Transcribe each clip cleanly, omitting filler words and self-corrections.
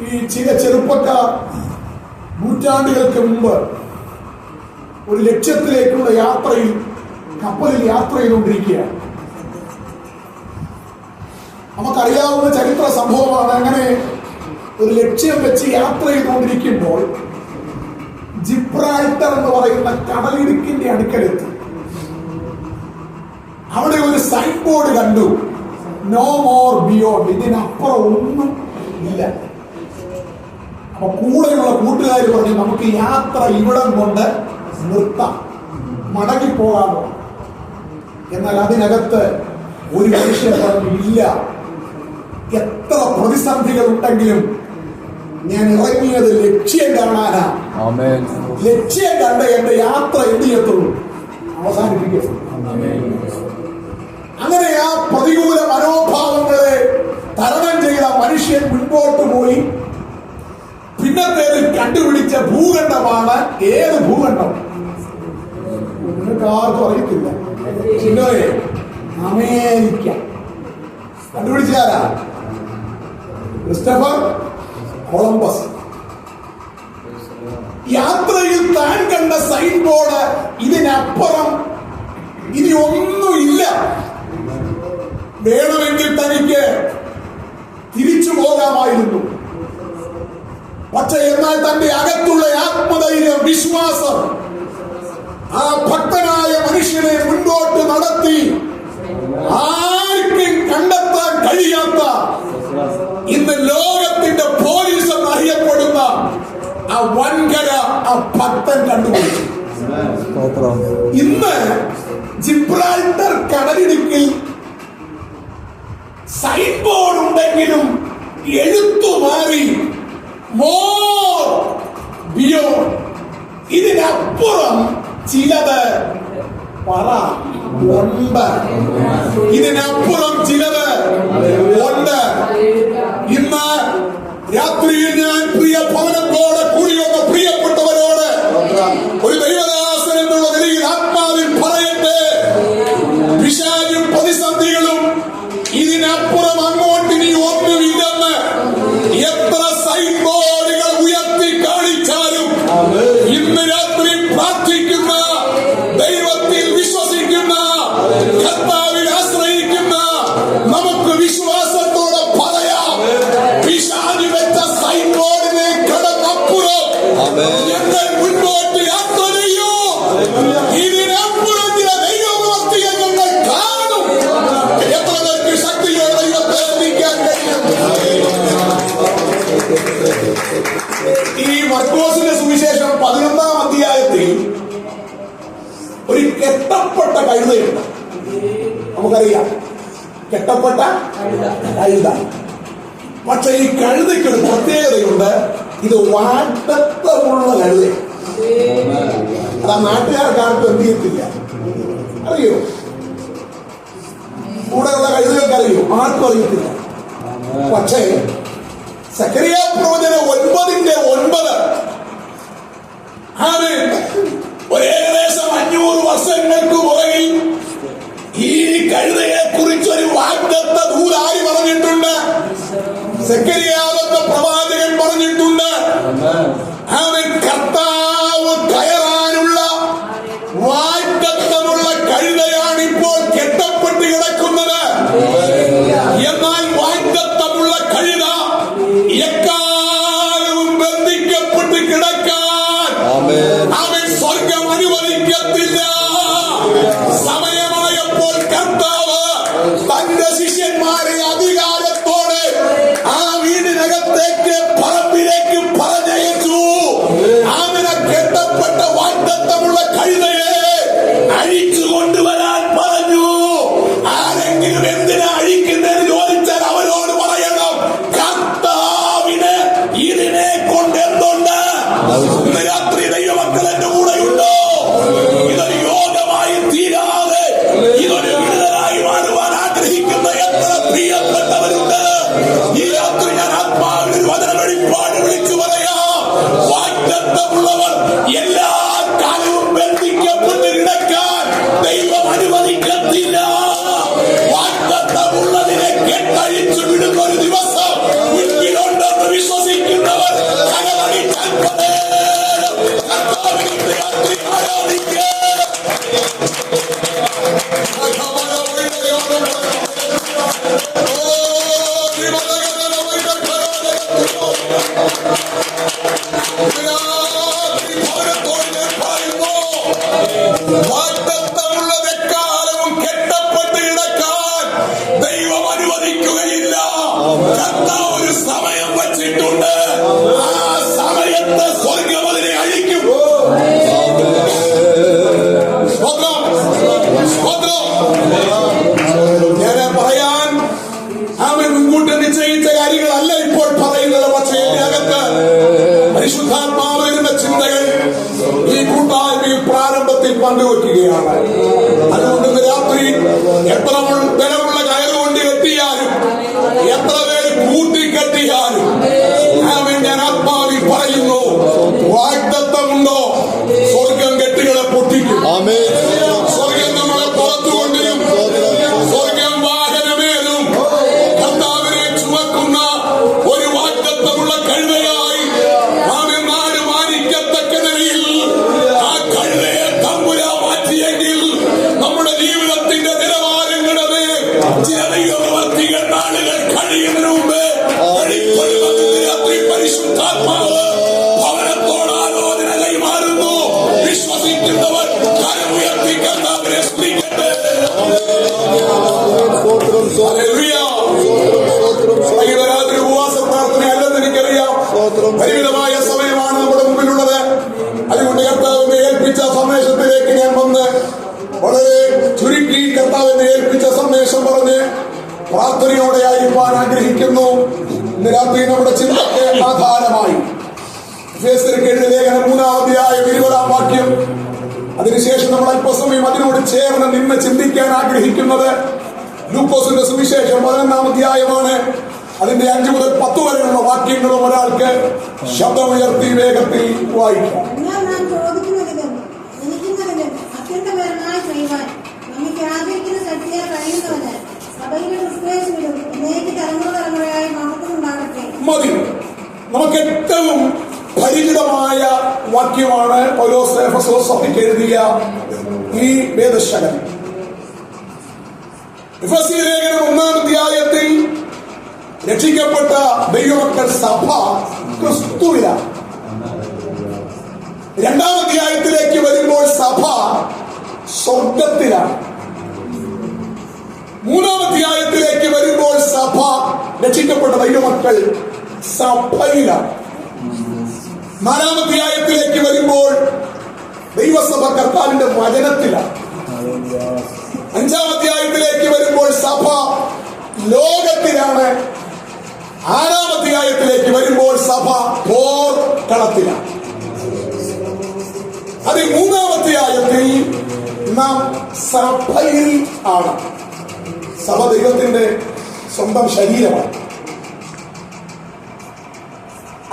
ഈ ചില ചെറുപ്പക്കാർ നൂറ്റാണ്ടുകൾക്ക് മുമ്പ് ഒരു ലക്ഷ്യത്തിലേക്കുള്ള യാത്രയിൽ കപ്പലിൽ യാത്ര ചെയ്തുകൊണ്ടിരിക്കുകയാണ്. നമുക്കറിയാവുന്ന ചരിത്ര സംഭവമാണ്. അങ്ങനെ ഒരു ലക്ഷ്യം വെച്ച് യാത്ര ചെയ്തുകൊണ്ടിരിക്കുമ്പോൾ ജിബ്രാൾട്ടർ എന്ന് പറയുന്ന കടലിടുക്കിന്റെ അടുക്കലെത്തി. അവിടെ ഒരു സൈൻ ബോർഡ് കണ്ടു, നോ മോർ ബിയോണ്ട്, ഇതിനപ്പുറം ഒന്നും ഇല്ല. അപ്പൊ കൂടെയുള്ള കൂട്ടുകാർ പറഞ്ഞു, നമുക്ക് യാത്ര ഇവിടം കൊണ്ട് നിർത്താം, മടങ്ങിപ്പോകാമോ? എന്നാൽ അതിനകത്ത് ഒരു മനുഷ്യൻ പറഞ്ഞു, ഇല്ല, എത്ര പ്രതിസന്ധികൾ ഉണ്ടെങ്കിലും ഞാൻ ഇറങ്ങിയത് ലക്ഷ്യം കാണാനാ. ലക്ഷ്യം കണ്ട് എന്റെ യാത്ര എന്ത് ചെയ്യത്തുള്ളൂ? അവസാനിപ്പിക്കും. അങ്ങനെ ആ പ്രതികൂല മനോഭാവങ്ങളെ തരണം ചെയ്ത മനുഷ്യൻ മുൻപോട്ട് പോയി. പിന്നത്തേത് കണ്ടുപിടിച്ച ഭൂഖണ്ഡമാണ് ഏത് ഭൂഖണ്ഡം? നിങ്ങൾക്ക് ആർക്കും അറിയത്തില്ല. ചിന്നോയെ, അമേരിക്ക. കണ്ടുപിടിച്ചാരാ? Christopher Columbus. യാത്രയിൽ താൻ കണ്ട സൈൻ ബോർഡ് ഇതിനപ്പുറം ഇനി ഒന്നുമില്ല, വേണമെങ്കിൽ തനിക്ക് തിരിച്ചു പോകാമായിരുന്നു. പക്ഷെ എന്നാൽ തന്റെ അകത്തുള്ള ആത്മധൈര്യം, വിശ്വാസം ആ ഭക്തനായ മനുഷ്യനെ മുൻപോട്ട് നടത്തി. ആർക്കും കണ്ടെത്താൻ കഴിയാത്ത, ഇന്ന് ലോകത്തിന്റെ പോലീസ് എന്നറിയപ്പെടുന്ന ആ വൻകര ആ ഭക്തൻ കണ്ടുപിടിച്ചു. ഇന്ന് ജിബ്രാൾട്ടർ കടലിടുക്കിൽ സൈൻ ബോർഡ് ഉണ്ടെങ്കിലും എഴുത്തു മാറി മോർ ബിയോണ്ട്, ഇതിനപ്പുറം ചിലത് പറ ഉണ്ട്, ഇതിനപ്പുറം ചിലത് ഉണ്ട്. ഇന്ന് രാത്രിയിൽ ഞാൻ പ്രിയ ഭവനത്തോടെ കൂടി വന്ന പ്രിയപ്പെട്ടവരോട് ഒരു ദൈവദാസൻ എന്നുള്ള നിലയിൽ ആത്മാവിൽ പറയട്ടെ, പിശാചും പ്രതിസന്ധികളും ഇതിനപ്പുറം അങ്ങോട്ട് ഇനി ഒന്നുമില്ലെന്ന് എത്ര സൈൻ ബോർഡുകൾ ഉയർത്തി കാണിച്ചാലും ഇന്ന് രാത്രി പ്രാർത്ഥിക്കുന്ന, ദൈവത്തിൽ വിശ്വസിക്കുന്ന, കർത്താവിൽ ആശ്രയിക്കുന്ന നമുക്ക് വിശ്വാസത്തോടെ പറയാം, പിശാച് വെച്ച സൈൻ ബോർഡിനെ കടന്നപ്പുറം ഞങ്ങൾ മുൻപോട്ട് യാത്ര ചെയ്യൂ. ഇതിനപ്പുറം ചില ദൈവപ്രവൃത്തികൾ ഞങ്ങൾ കാണും. എത്ര പേർക്ക് ശക്തിയോടെ ദൈവത്തെ സ്തുതിക്കാൻ കഴിയും? ഈ മർക്കോസിന്റെ സുവിശേഷം 11-ാം അധ്യായത്തിൽ ഒരു കെട്ടപ്പെട്ട കഴുതയുണ്ട്. നമുക്കറിയാം, കെട്ടപ്പെട്ട കഴുത. പക്ഷെ ഈ കഴുതയ്ക്ക് ഒരു പ്രത്യേകതയുണ്ട്, ഇത് വാഗ്ദത്തമുള്ള കഴുത. അത് ആ നാട്ടുകാർക്കാർക്കും എന്ത് ചെയ്യത്തില്ല, അറിയോ? കൂടെയുള്ള കഴുതകൾക്ക് അറിയോ? ആർക്കും അറിയത്തില്ല. പക്ഷേ സക്കറിയ പ്രവചനം 9:9 ഏകദേശം 500 വർഷങ്ങൾക്ക് പുറകിൽ ഈ കഴുതയെ കുറിച്ചൊരു വാഗ്ദത്ത ദൂതായി പറഞ്ഞിട്ടുണ്ട്. സക്കറിയാവെന്ന പ്രവാചകൻ പറഞ്ഞിട്ടുണ്ട്. അവൻ കർത്താവ് കയറാനുള്ള വാഗ്ദത്തമുള്ള കഴുതയാണ് ഇപ്പോൾ കെട്ടപ്പെട്ട് കിടക്കുന്നത്. എന്നാൽ വാഗ്ദത്തമുള്ള കഴുത എക്കാലവും ബന്ധിക്കപ്പെട്ട് കിടക്കാൻ അവൻ സ്വർഗം അനുവദിക്കത്തില്ല. സമയമായപ്പോൾ കർത്താവ് തന്റെ ശിഷ്യന്മാരെ അധികാരത്തോടെ ആ വീടിനകത്തേക്ക് വെച്ചിട്ടുണ്ട്. ആ സമയത്ത് സ്വർഗം അതിനെ അഴിക്കും. ഞാൻ പറയാൻ അവൻ മുൻകൂട്ടി നിശ്ചയിച്ച കാര്യങ്ങളല്ല ഇപ്പോൾ പറയുന്നത്. പക്ഷേ എന്റെ അകത്ത് പരിശുദ്ധാത്മാവ് വരുന്ന ചിന്തകൾ ഈ കൂട്ടായ്മയിൽ പ്രാരംഭത്തിൽ പങ്കുവെക്കുകയാണ്. അതുകൊണ്ട് ഇന്ന് രാത്രി എത്ര ബലമുള്ള കയറുകൊണ്ട് കെട്ടിയാലും എത്ര പേര് കൂട്ടിക്കെട്ടിയാലും ഞാൻ ആത്മാവിൽ പറയുന്നു, വാഗ്ദത്തമുണ്ടോ സ്വർഗം കെട്ടുകളെ പൊട്ടിക്കും. സ്വർഗം നമ്മളെ പുറത്തു കൊണ്ടുവരും. സ്വർഗം വാഹനമേതും കർത്താവിനെ ചുമക്കുന്ന ഒരു വാഗ്ദത്തമുള്ള കഴുതയായി നാം എന്നാലും മാനിക്കത്തക്ക നിലയിൽ ആ കഴുതയെ തമ്പുരാ മാറ്റിയെങ്കിൽ നമ്മുടെ ജീവിതത്തിന്റെ നിലവാരങ്ങളത് ചില ദൈവപ്രവർത്തികൾ നാളുകൾ കഴിയുന്നതിന് മുമ്പ് രാത്രി പരിശുദ്ധാത്മാവ് ഭവനത്തോട് ആലോചന കൈമാറുന്നു. വിശ്വസിക്കുന്നവർ കരമുയർത്തി കർത്താവിനെ സ്തുതിക്കട്ടെ. രാത്രി ഉപവാസ പ്രാർത്ഥനയല്ലെന്ന് എനിക്കറിയാം. പരിമിതമായ സമയമാണ് നമ്മുടെ മുമ്പിലുള്ളത്. അതുകൊണ്ട് കർത്താവിനെ ഏൽപ്പിച്ച സന്ദേശത്തിലേക്ക് ഞാൻ വന്ന് വളരെ ചുരുക്കി കർത്താവിനെ ഏൽപ്പിച്ച സന്ദേശം പറഞ്ഞ് പ്രാർത്ഥനയോടെ ആയിരിക്കാൻ ആഗ്രഹിക്കുന്നു. ഇന്ന് രാത്രി നമ്മുടെ ചിന്തയ്ക്ക് ആധാരമായി എഴുതിയ ലേഖനം 3-ാം അധ്യായം 20-ാം വാക്യം. അതിനുശേഷം നമ്മൾ അല്പസമയം അതിനോട് ചേർന്ന് നിന്ന് ചിന്തിക്കാൻ ആഗ്രഹിക്കുന്നത് ലൂക്കോസിന്റെ സുവിശേഷം 11-ാം അധ്യായമാണ്. അതിന്റെ 5 മുതൽ 10 വരെയുള്ള വാക്യങ്ങളും ഒരാൾക്ക് ശബ്ദമുയർത്തി വേഗത്തിൽ വായിക്കാം. മതി. നമുക്ക് ഏറ്റവും പരിചിതമായ വാക്യമാണ് പൗലോസ് എഫെസോസ് സഭയ്ക്ക് എഴുതിയ ഈ വേദശകലം. എഫെസ്യ ലേഖനം 1-ാം അധ്യായത്തിൽ രക്ഷിക്കപ്പെട്ട ദൈവമക്കൾ സഭ ക്രിസ്തുവിലാണ്. 2-ാം അധ്യായത്തിലേക്ക് വരുമ്പോൾ സഭ സ്വർഗത്തിലാണ്. 3-ാം അധ്യായത്തിലേക്ക് വരുമ്പോൾ സഭ രക്ഷിക്കപ്പെട്ട ദൈവമക്കൾ സഭയിലാണ്. 4-ാം അധ്യായത്തിലേക്ക് വരുമ്പോൾ ദൈവസഭ കർത്താവിന്റെ വചനത്തിലാണ്. 5-ാം അധ്യായത്തിലേക്ക് വരുമ്പോൾ സഭ ലോകത്തിലാണ്. 6-ാം അധ്യായത്തിലേക്ക് വരുമ്പോൾ സഭ പോർക്കളത്തിലാണ്. 13-ാം അധ്യായത്തിൽ നാം സഭയിൽ ആണ്. സഭ ദൈവത്തിന്റെ സ്വന്തം ശരീരമാണ്.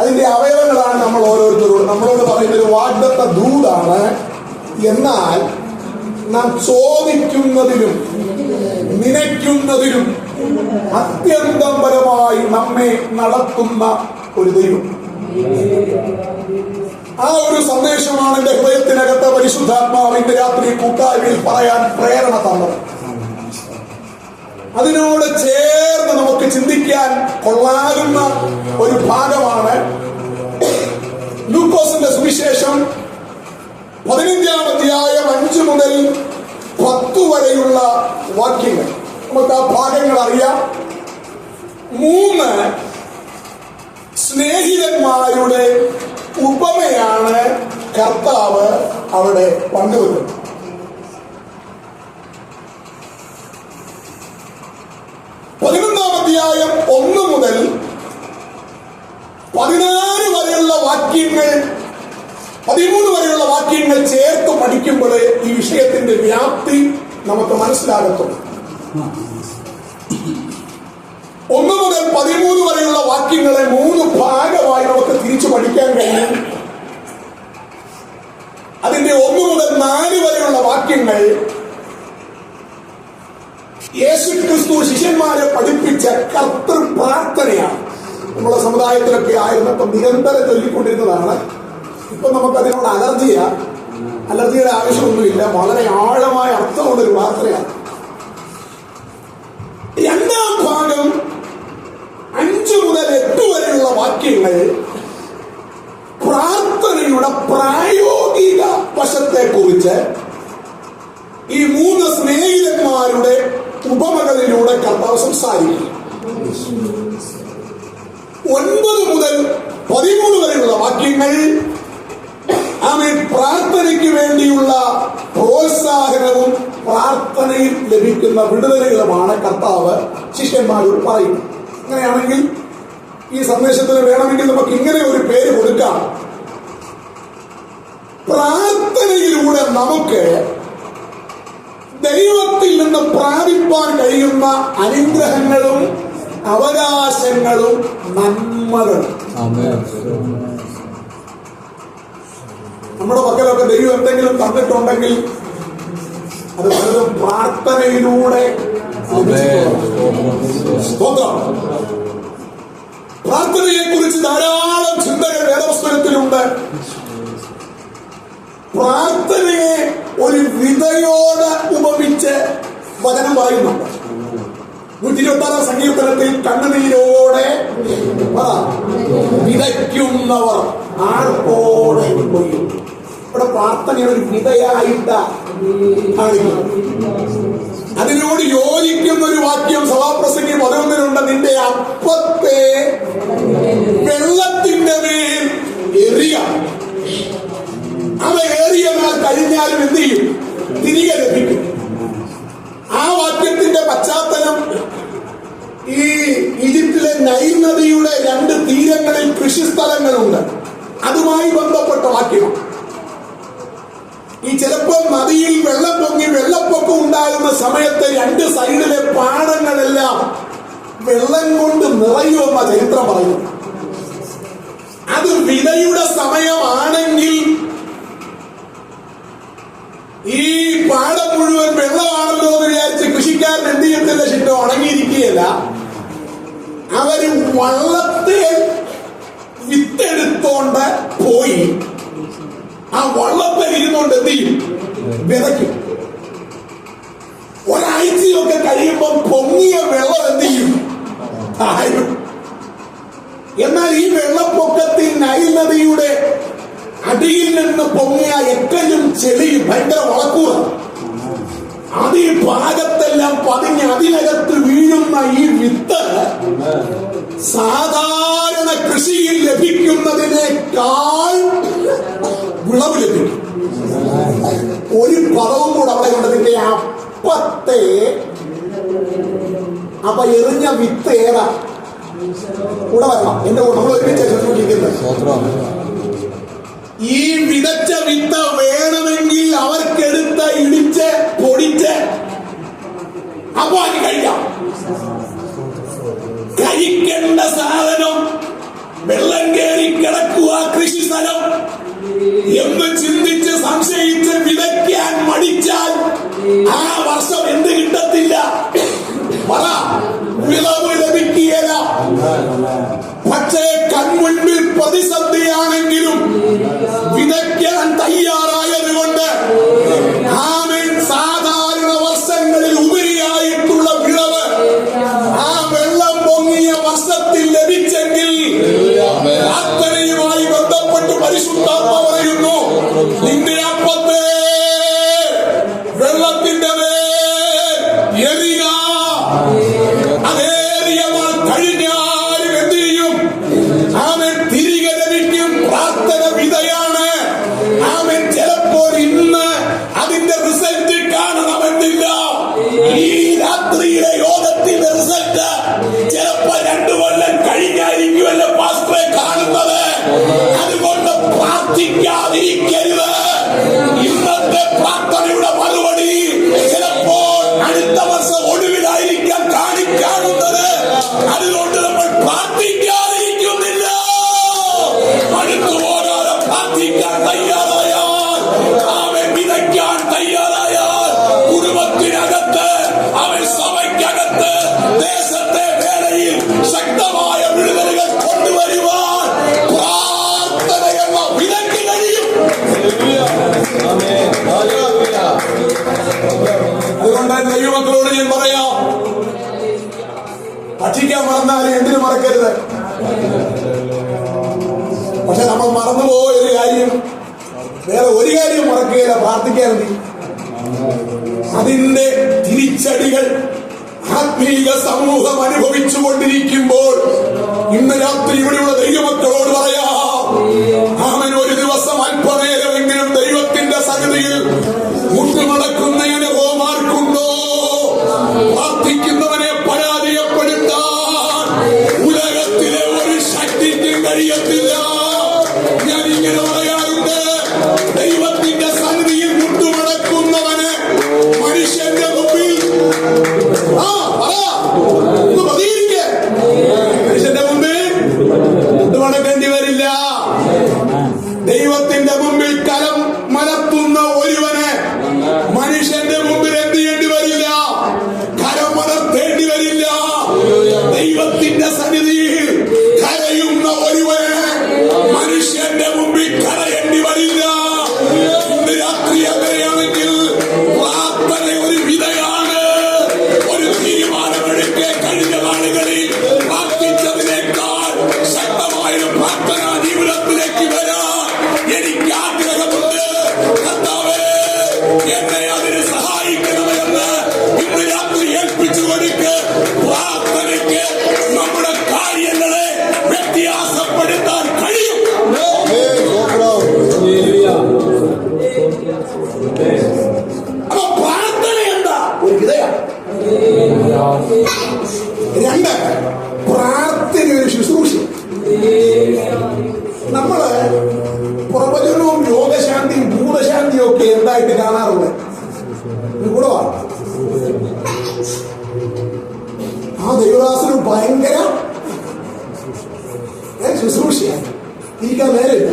അതിന്റെ അവയവങ്ങളാണ് നമ്മൾ ഓരോരുത്തരോട് നമ്മളോട് പറയുന്നൊരു വാഗ്ദത്ത ദൂതാണ്. എന്നാൽ നാം ചോദിക്കുന്നതിലും നനയ്ക്കുന്നതിലും അത്യന്തം പരമായി നമ്മെ നടത്തുന്ന ഒരു ദൈവം. ആ ഒരു സന്ദേശമാണ് എന്റെ ഹൃദയത്തിനകത്ത് പരിശുദ്ധാത്മാവിന്റെ രാത്രി കൂട്ടായ്മയിൽ പറയാൻ പ്രേരണ തന്നത്. അതിനോട് ചേർന്ന് നമുക്ക് ചിന്തിക്കാൻ കൊള്ളാകുന്ന ഒരു ഭാഗമാണ് ലൂക്കോസിന്റെ സുവിശേഷം 15-ാം അധ്യായം 5 മുതൽ 10 വരെയുള്ള വാക്യങ്ങൾ. നമുക്ക് ആ ഭാഗങ്ങൾ അറിയാം. 3 സ്നേഹിതന്മാരുടെ ഉപമയാണ് കർത്താവ് അവിടെ പങ്കുവെക്കുന്നത്. 11-ാം അധ്യായം 1 മുതൽ 14 വരെയുള്ള വാക്യങ്ങൾ 13 വരെയുള്ള വാക്യങ്ങൾ ചേർത്ത് പഠിക്കുമ്പോൾ ഈ വിഷയത്തിന്റെ വ്യാപ്തി നമുക്ക് മനസ്സിലാകത്തുള്ളൂ. 1 മുതൽ 13 വരെയുള്ള വാക്യങ്ങളെ 3 ഭാഗമായി നമുക്ക് തിരിച്ചു പഠിക്കാൻ കഴിയും. അതിന്റെ 1 മുതൽ 4 വരെയുള്ള വാക്യങ്ങൾ യേശു ക്രിസ്തു ശിഷ്യന്മാരെ പഠിപ്പിച്ച കർത്തൃ പ്രാർത്ഥനയാണ്. നമ്മുടെ സമുദായത്തിലൊക്കെ ആയിരുന്നപ്പോൾ നിരന്തരം ചൊല്ലിക്കൊണ്ടിരുന്നതാണ്. ഇപ്പൊ നമുക്ക് അതിനോട് അലർജിയുടെ ആവശ്യമൊന്നുമില്ല. വളരെ ആഴമായ അർത്ഥമുള്ളൊരു പ്രാർത്ഥനയാണ്. 2-ാം ഭാഗം 5 മുതൽ 8 വരെയുള്ള വാക്യങ്ങൾ പ്രാർത്ഥനയുടെ പ്രായോഗിക വശത്തെ കുറിച്ച് ഈ 3 സ്നേഹിതന്മാരുടെ ഉപമകളിലൂടെ കർത്താവ് സംസാരിക്കും. 9 മുതൽ 13 വരെയുള്ള വാക്യങ്ങൾ ആമേൻ പ്രാർത്ഥനയ്ക്ക് വേണ്ടിയുള്ള പ്രോത്സാഹനവും പ്രാർത്ഥനയിൽ ലഭിക്കുന്ന വിടുതലുകളുമാണ് കർത്താവ് ശിഷ്യന്മാരോട് പറയുന്നത്. അങ്ങനെയാണെങ്കിൽ ഈ സന്ദേശത്തിന് വേണമെങ്കിൽ നമുക്ക് ഇങ്ങനെ ഒരു പേര് കൊടുക്കാം: പ്രാർത്ഥനയിലൂടെ നമുക്ക് ദൈവത്തിൽ നിന്ന് പ്രാപിപ്പാൻ കഴിയുന്ന അനുഗ്രഹങ്ങളും അവകാശങ്ങളും നന്മകളും. നമ്മുടെ പക്കലൊക്കെ ദൈവം എന്തെങ്കിലും തന്നിട്ടുണ്ടെങ്കിൽ അത് പലതും പ്രാർത്ഥനയിലൂടെ. പ്രാർത്ഥനയെ കുറിച്ച് ധാരാളം ചിന്തകൾ വേദപുസ്തകത്തിലുണ്ട്. പ്രാർത്ഥനയെ ഒരു വിതയോട് ഉപമിച്ച് വചനം പറയുന്നുണ്ട്. 126 സങ്കീർത്തനത്തിൽ കണ്ണുനീരോടെ വിതയ്ക്കുന്നവർ ആർപ്പോടെ കൊയ്യും. ഇവിടെ പ്രാർത്ഥനയുടെ ഒരു വിതയായിട്ട് കാണിക്കുന്നു. അതിനോട് യോജിക്കുന്ന ഒരു വാക്യം സഭാപ്രസംഗി 11 നിന്റെ അപ്പത്തെ വെള്ളത്തിന്റെ മേൽ എറിയ. അവ ഏറിയനാൽ കഴിഞ്ഞാലും എന്ത് ചെയ്യും? തിരികെ ലഭിക്കും. ആ വാക്യത്തിന്റെ പശ്ചാത്തലം ഈ ഈജിപ്തിലെ നൈൽ നദിയുടെ 2 തീരങ്ങളിൽ കൃഷിസ്ഥലങ്ങളുണ്ട്. അതുമായി ബന്ധപ്പെട്ട വാക്യമാണ്. ഈ ചിലപ്പോൾ നദിയിൽ വെള്ളം പൊങ്ങി വെള്ളപ്പൊക്കം ഉണ്ടാകുന്ന സമയത്ത് 2 സൈഡിലെ പാടങ്ങളെല്ലാം വെള്ളം കൊണ്ട് നിറയുമെന്ന ചരിത്രം പറയുന്നു. അത് വിതയുടെ സമയമാണെങ്കിൽ ഈ പാടം മുഴുവൻ വെള്ളമാണല്ലോ എന്ന് വിചാരിച്ച് കൃഷിക്കാരൻ എന്ത് ചെയ്യത്തില്ല, ചിട്ടോ ഉണങ്ങിയിരിക്കുകയല്ല. അവര് വള്ളത്തെ വിത്തെടുത്തോണ്ട് പോയി ആ വള്ളത്തെ ഇരുന്നോണ്ട് എന്ത് ചെയ്യും? വിതയ്ക്കും. ഒരാഴ്ചയൊക്കെ കഴിയുമ്പോൾ പൊങ്ങിയ വെള്ളം എന്ത് ചെയ്യും? താഴും. എന്നാൽ ഈ വെള്ളപ്പൊക്കത്തിൽ നൈൽ നദിയുടെ അടിയിൽ നിന്ന് പൊങ്ങിയ എക്കലും ചെളിയും ഭയങ്കര വളക്കൂറ. അത് ഈ ഭാഗത്തെല്ലാം പതിഞ്ഞ് അതിനകത്ത് വീഴുന്ന ഈ വിത്ത് സാധാരണ കൃഷിയിൽ ലഭിക്കുന്നതിനേക്കാൾ വിളവ് ലഭിക്കും. ഒരു പദവും കൂടെ അവിടെ കൊണ്ടതിന്റെ അപ്പത്തെ അപ്പൊ എറിഞ്ഞ വിത്ത് ഏതാ? കൂടെ വരണം, എന്റെ കൂടെ നമ്മൾ ഒരുമിച്ച് ഈ വിതച്ച വിത്ത് വേണമെങ്കിൽ അവർക്കെടുത്ത് ഇടിച്ച് പൊടിച്ച് അപ്പൊ അത് കഴിക്കാം. കഴിക്കേണ്ട സാധനം വെള്ളം കയറി കിടക്കുക കൃഷി സ്ഥലം എന്ന് ചിന്തിച്ച് സംശയിച്ച് വിതയ്ക്കാൻ മടിച്ചാൽ ആ വർഷം എന്ത് കിട്ടത്തില്ല? പറ, വിളവ് ലഭിക്കുകയില്ല. പക്ഷേ കൺമുൻപിൽ പ്രതിസന്ധിയാണെങ്കിലും വിതയ്ക്കാൻ തയ്യാറായത് കൊണ്ട് ആമേൻ സാധാരണ വർഷങ്ങളിൽ ഉപരിയായിട്ടുള്ള വിളവ് ആ വെള്ളം പൊങ്ങിയ വർഷത്തിൽ ലഭിച്ചെങ്കിൽ പ്രാർത്ഥനയുമായി ബന്ധപ്പെട്ട് പരിശുദ്ധാത്മാവ് പറയുന്നു, നിന്റെ അപ്പത്തെ വെള്ളത്തിന്റെ മേൽ എറിയ. അതേറിയവാൻ കഴിഞ്ഞാലും എന്ത് ചെയ്യും? ആമേൻ തിരികെ ലഭിക്കും. പ്രാർത്ഥന വിതയാണ്. ആമേൻ ചിലപ്പോൾ ഇന്ന് അതിന്റെ റിസൾട്ട് കാണണമെന്നില്ല. ഈ രാത്രിയിലെ യോഗത്തിന്റെ റിസൾട്ട് ചിലപ്പോ 2 കൊല്ലം കഴിഞ്ഞായിരിക്കുമല്ലോ പാസ്റ്ററെ കാണുന്നത്. അതുകൊണ്ട് പ്രാർത്ഥിക്കാതിരിക്കരുത്. ഇന്നത്തെ പ്രാർത്ഥനയുടെ മറുപടി ചിലപ്പോൾ അടുത്ത വർഷം ഒടുവിലായിരിക്കാം കാണുന്നത്. അതുകൊണ്ട് നമ്മൾ പ്രാർത്ഥിക്കാതിരിക്കുന്നില്ല. അടുത്തു പോകാതെ പ്രാർത്ഥിക്കാൻ തയ്യാറായാൽ, അവൻ വിതയ്ക്കാൻ തയ്യാറായാൽ, കുടുംബത്തിനകത്ത് അവൻ സഭയ്ക്കകത്ത് ദേശത്തെ വേളയിൽ ശക്തമായ വിടുതലുകൾ കൊണ്ടുവരുവാൻ പ്രാർത്ഥനയെന്ന വിലക്ക് കഴിയും. അതുകൊണ്ട് ദൈവമക്കളോട് ഞാൻ പറയാം, ഭക്ഷിക്കാൻ മറന്നാലും എന്തിനു മറക്കരുത്. പക്ഷെ നമ്മൾ മറന്നുപോയൊരു കാര്യം, വേറെ ഒരു കാര്യം മറക്കുകയില്ല, പ്രാർത്ഥിക്കാൻ മതി. അതിന്റെ തിരിച്ചടികൾ ആത്മീക സമൂഹം അനുഭവിച്ചു കൊണ്ടിരിക്കുമ്പോൾ ഇന്ന് രാത്രി ഇവിടെയുള്ള ദൈവമക്കളോട് പറയാം, അവൻ ഒരു ദിവസം അല്പനേരമെങ്കിലും ദൈവത്തിന്റെ സന്നിധിയിൽ മുട്ടുമടക്കുന്ന അനുഭവം ആർക്കുണ്ടോ? പ്രാർത്ഥിക്കുന്നവനെ പരാജയപ്പെടുത്താൻ ഉലകത്തിലെ ഒരു ശക്തിക്കും കഴിയത്തില്ല. ഞാൻ ഇങ്ങനെ പറയാറുണ്ട്, ദൈവത്തിന്റെ സന്നിധിയിൽ മുട്ടുമടക്കുന്നവന് മനുഷ്യന്റെ മുമ്പിൽ മനുഷ്യന്റെ മുമ്പിൽ മുട്ടുമടക്കേണ്ടി വരില്ല. ദൈവത്തിന്റെ മുമ്പിൽ കലം മലർത്തുന്ന ഒരുവന് മനുഷ്യന്റെ മുമ്പിൽ എന്ത് ചെയ്യേണ്ടി വരില്ല? കരം മലർത്തേണ്ടി വരില്ല. ദൈവത്തിന്റെ സന്നിധിയിൽ കരയുന്ന ഒരുവന് മനുഷ്യന്റെ മുമ്പിൽ കരയേണ്ടി വരില്ല. ഇന്ന് രാത്രി അങ്ങനെയാണെങ്കിൽ പ്രാർത്ഥന ഒരു വിധയാണ്. ഒരു തീരുമാനമെടുക്കെ കഴിഞ്ഞ നാളുകളിൽ പ്രാർത്ഥിച്ചതിനേക്കാൾ ശക്തമായ പ്രാർത്ഥനാ ജീവിതത്തിലേക്ക് വരാൻ എനിക്ക് ആഗ്രഹമുണ്ട്. കർത്താവേ, എന്നെ അതിന് സഹായിക്കണമെന്ന് ഇന്ന് രാത്രി ഏൽപ്പിച്ചു കൊടുക്ക്. പ്രാർത്ഥനയ്ക്ക് നമ്മുടെ കാര്യങ്ങളെ വ്യത്യാസപ്പെടുത്താൻ കഴിയും. അപ്പൊ പ്രാർത്ഥന എന്താ? ഒരു വിധയാണ്. രണ്ട്, പ്രാർത്ഥന ഒരു ശുശ്രൂഷ. നമ്മള് പ്രവചനവും രോഗശാന്തിയും ഭൂതശാന്തിയും ഒക്കെ എന്തായിട്ട് കാണാറുള്ളത്? ഗുണമാണ്. ആ ദൈവദാസന് ഭയങ്കര ശുശ്രൂഷയാണ്. ഇരിക്കാൻ നേരില്ല.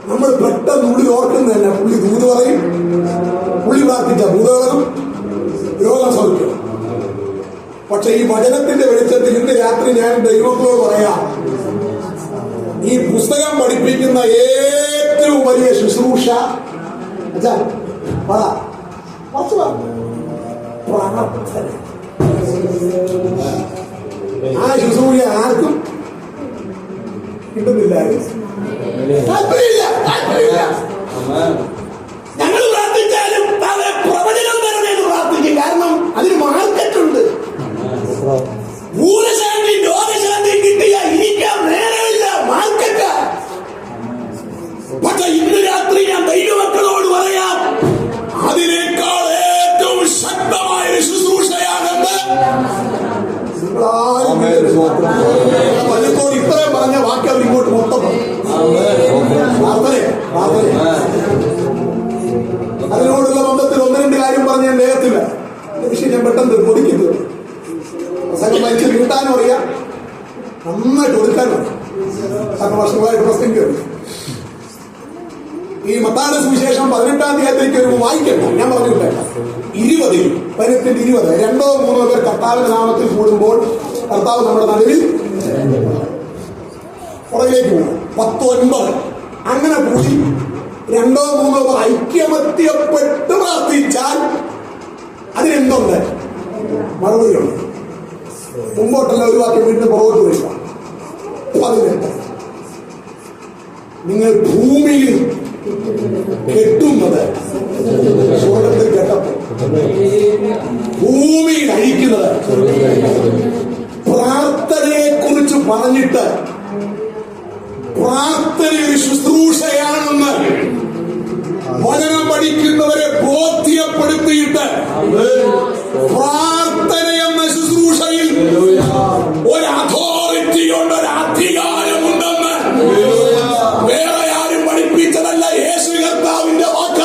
നമ്മൾ പെട്ടെന്ന് ഉള്ളിൽ ഓർക്കുന്ന തന്നെ പുള്ളി ദൂത് പറയും, പുള്ളി പ്രാർത്ഥിച്ച ഭൂതകളും രോഗം സൗഖ്യം. പക്ഷെ ഈ വചനത്തിന്റെ വെളിച്ചത്തിൽ ഇന്ന് രാത്രി ഞാൻ ദൈവത്തോട് പറയാം, ഈ പുസ്തകം പഠിപ്പിക്കുന്ന ഏറ്റവും വലിയ ശുശ്രൂഷ പ്രാർത്ഥന. ആ ശുശ്രൂഷ ആർക്കും കിട്ടുന്നില്ല, താല്പര്യമില്ല. ഞങ്ങൾ പ്രാർത്ഥിച്ചാലും പ്രവചനം തരണേന്ന് പ്രാർത്ഥിക്കും. കാരണം അതിന് മാർക്കറ്റുണ്ട്. ഭൂതശാന്തി രോഗശാന്തി കിട്ടിയ ഇരിക്കാൻ നേരമില്ല, മാർക്കറ്റാ. പക്ഷെ ഇന്ന് രാത്രി ഞാൻ ദൈവമക്കളോട് പറയാം, അതിനേക്കാൾ ഏറ്റവും ശക്തമായ ശുശ്രൂഷയാണെന്ന് പലപ്പോഴും ഇത്രയും പറഞ്ഞ വാക്യം ഇങ്ങോട്ട് മൊത്തം അതിനോടുള്ള ബന്ധത്തിൽ ഒന്ന് രണ്ട് കാര്യം പറഞ്ഞ് ഞാൻ വേഗത്തില്ല. പക്ഷെ ഞാൻ പെട്ടെന്ന് പൊടിക്കുന്നത് പ്രസംഗം വലിച്ച് നീട്ടാനും അറിയാം, നന്നായിട്ട് ഒതുക്കാനും അറിയാം. കാരണം വർഷങ്ങളായിട്ട് പ്രസംഗം അറിയാം. ഈ മത്തായിയുടെ സുവിശേഷം 18-ാം അധ്യായത്തിലേക്ക് വരുമ്പോൾ വായിക്കണ്ട, ഞാൻ പറഞ്ഞു വിട്ടേക്കാം. 18-20 2 or 3 പേർ കർത്താവിന്റെ നാമത്തിൽ കൂടുമ്പോൾ കർത്താവ് നമ്മുടെ നടുവിൽ പുറകിലേക്ക് പോകും. 19 അങ്ങനെ കൂടി 2 or 3 പേർ ഐക്യമത്യപ്പെട്ട് പ്രാർത്ഥിച്ചാൽ അതിനെന്തുണ്ട്? മറുപടിയുണ്ട്. മുമ്പോട്ടല്ല ഒരു വാക്യം വീണ്ടും പുറകോട്ട് വരിക. 18 നിങ്ങൾ ഭൂമിയിൽ കെട്ടുന്നത് സ്വർഗത്തിൽ കെട്ടപ്പോൾ, ഭൂമിയിൽ അഴിക്കുന്നത്. പ്രാർത്ഥനയെ കുറിച്ച് പറഞ്ഞിട്ട് പ്രാർത്ഥന ഒരു ശുശ്രൂഷയാണെന്ന് വചനം പഠിക്കുന്നവരെ ബോധ്യപ്പെടുത്തിയിട്ട് പ്രാർത്ഥന എന്ന ശുശ്രൂഷയിൽ ഒരു അതോറിറ്റിയുണ്ട്, ഒരു അധികാരമുണ്ടെന്ന് വേറെ ആരും പഠിപ്പിച്ചതല്ല, യേശു കർത്താവിന്റെ വാക്ക.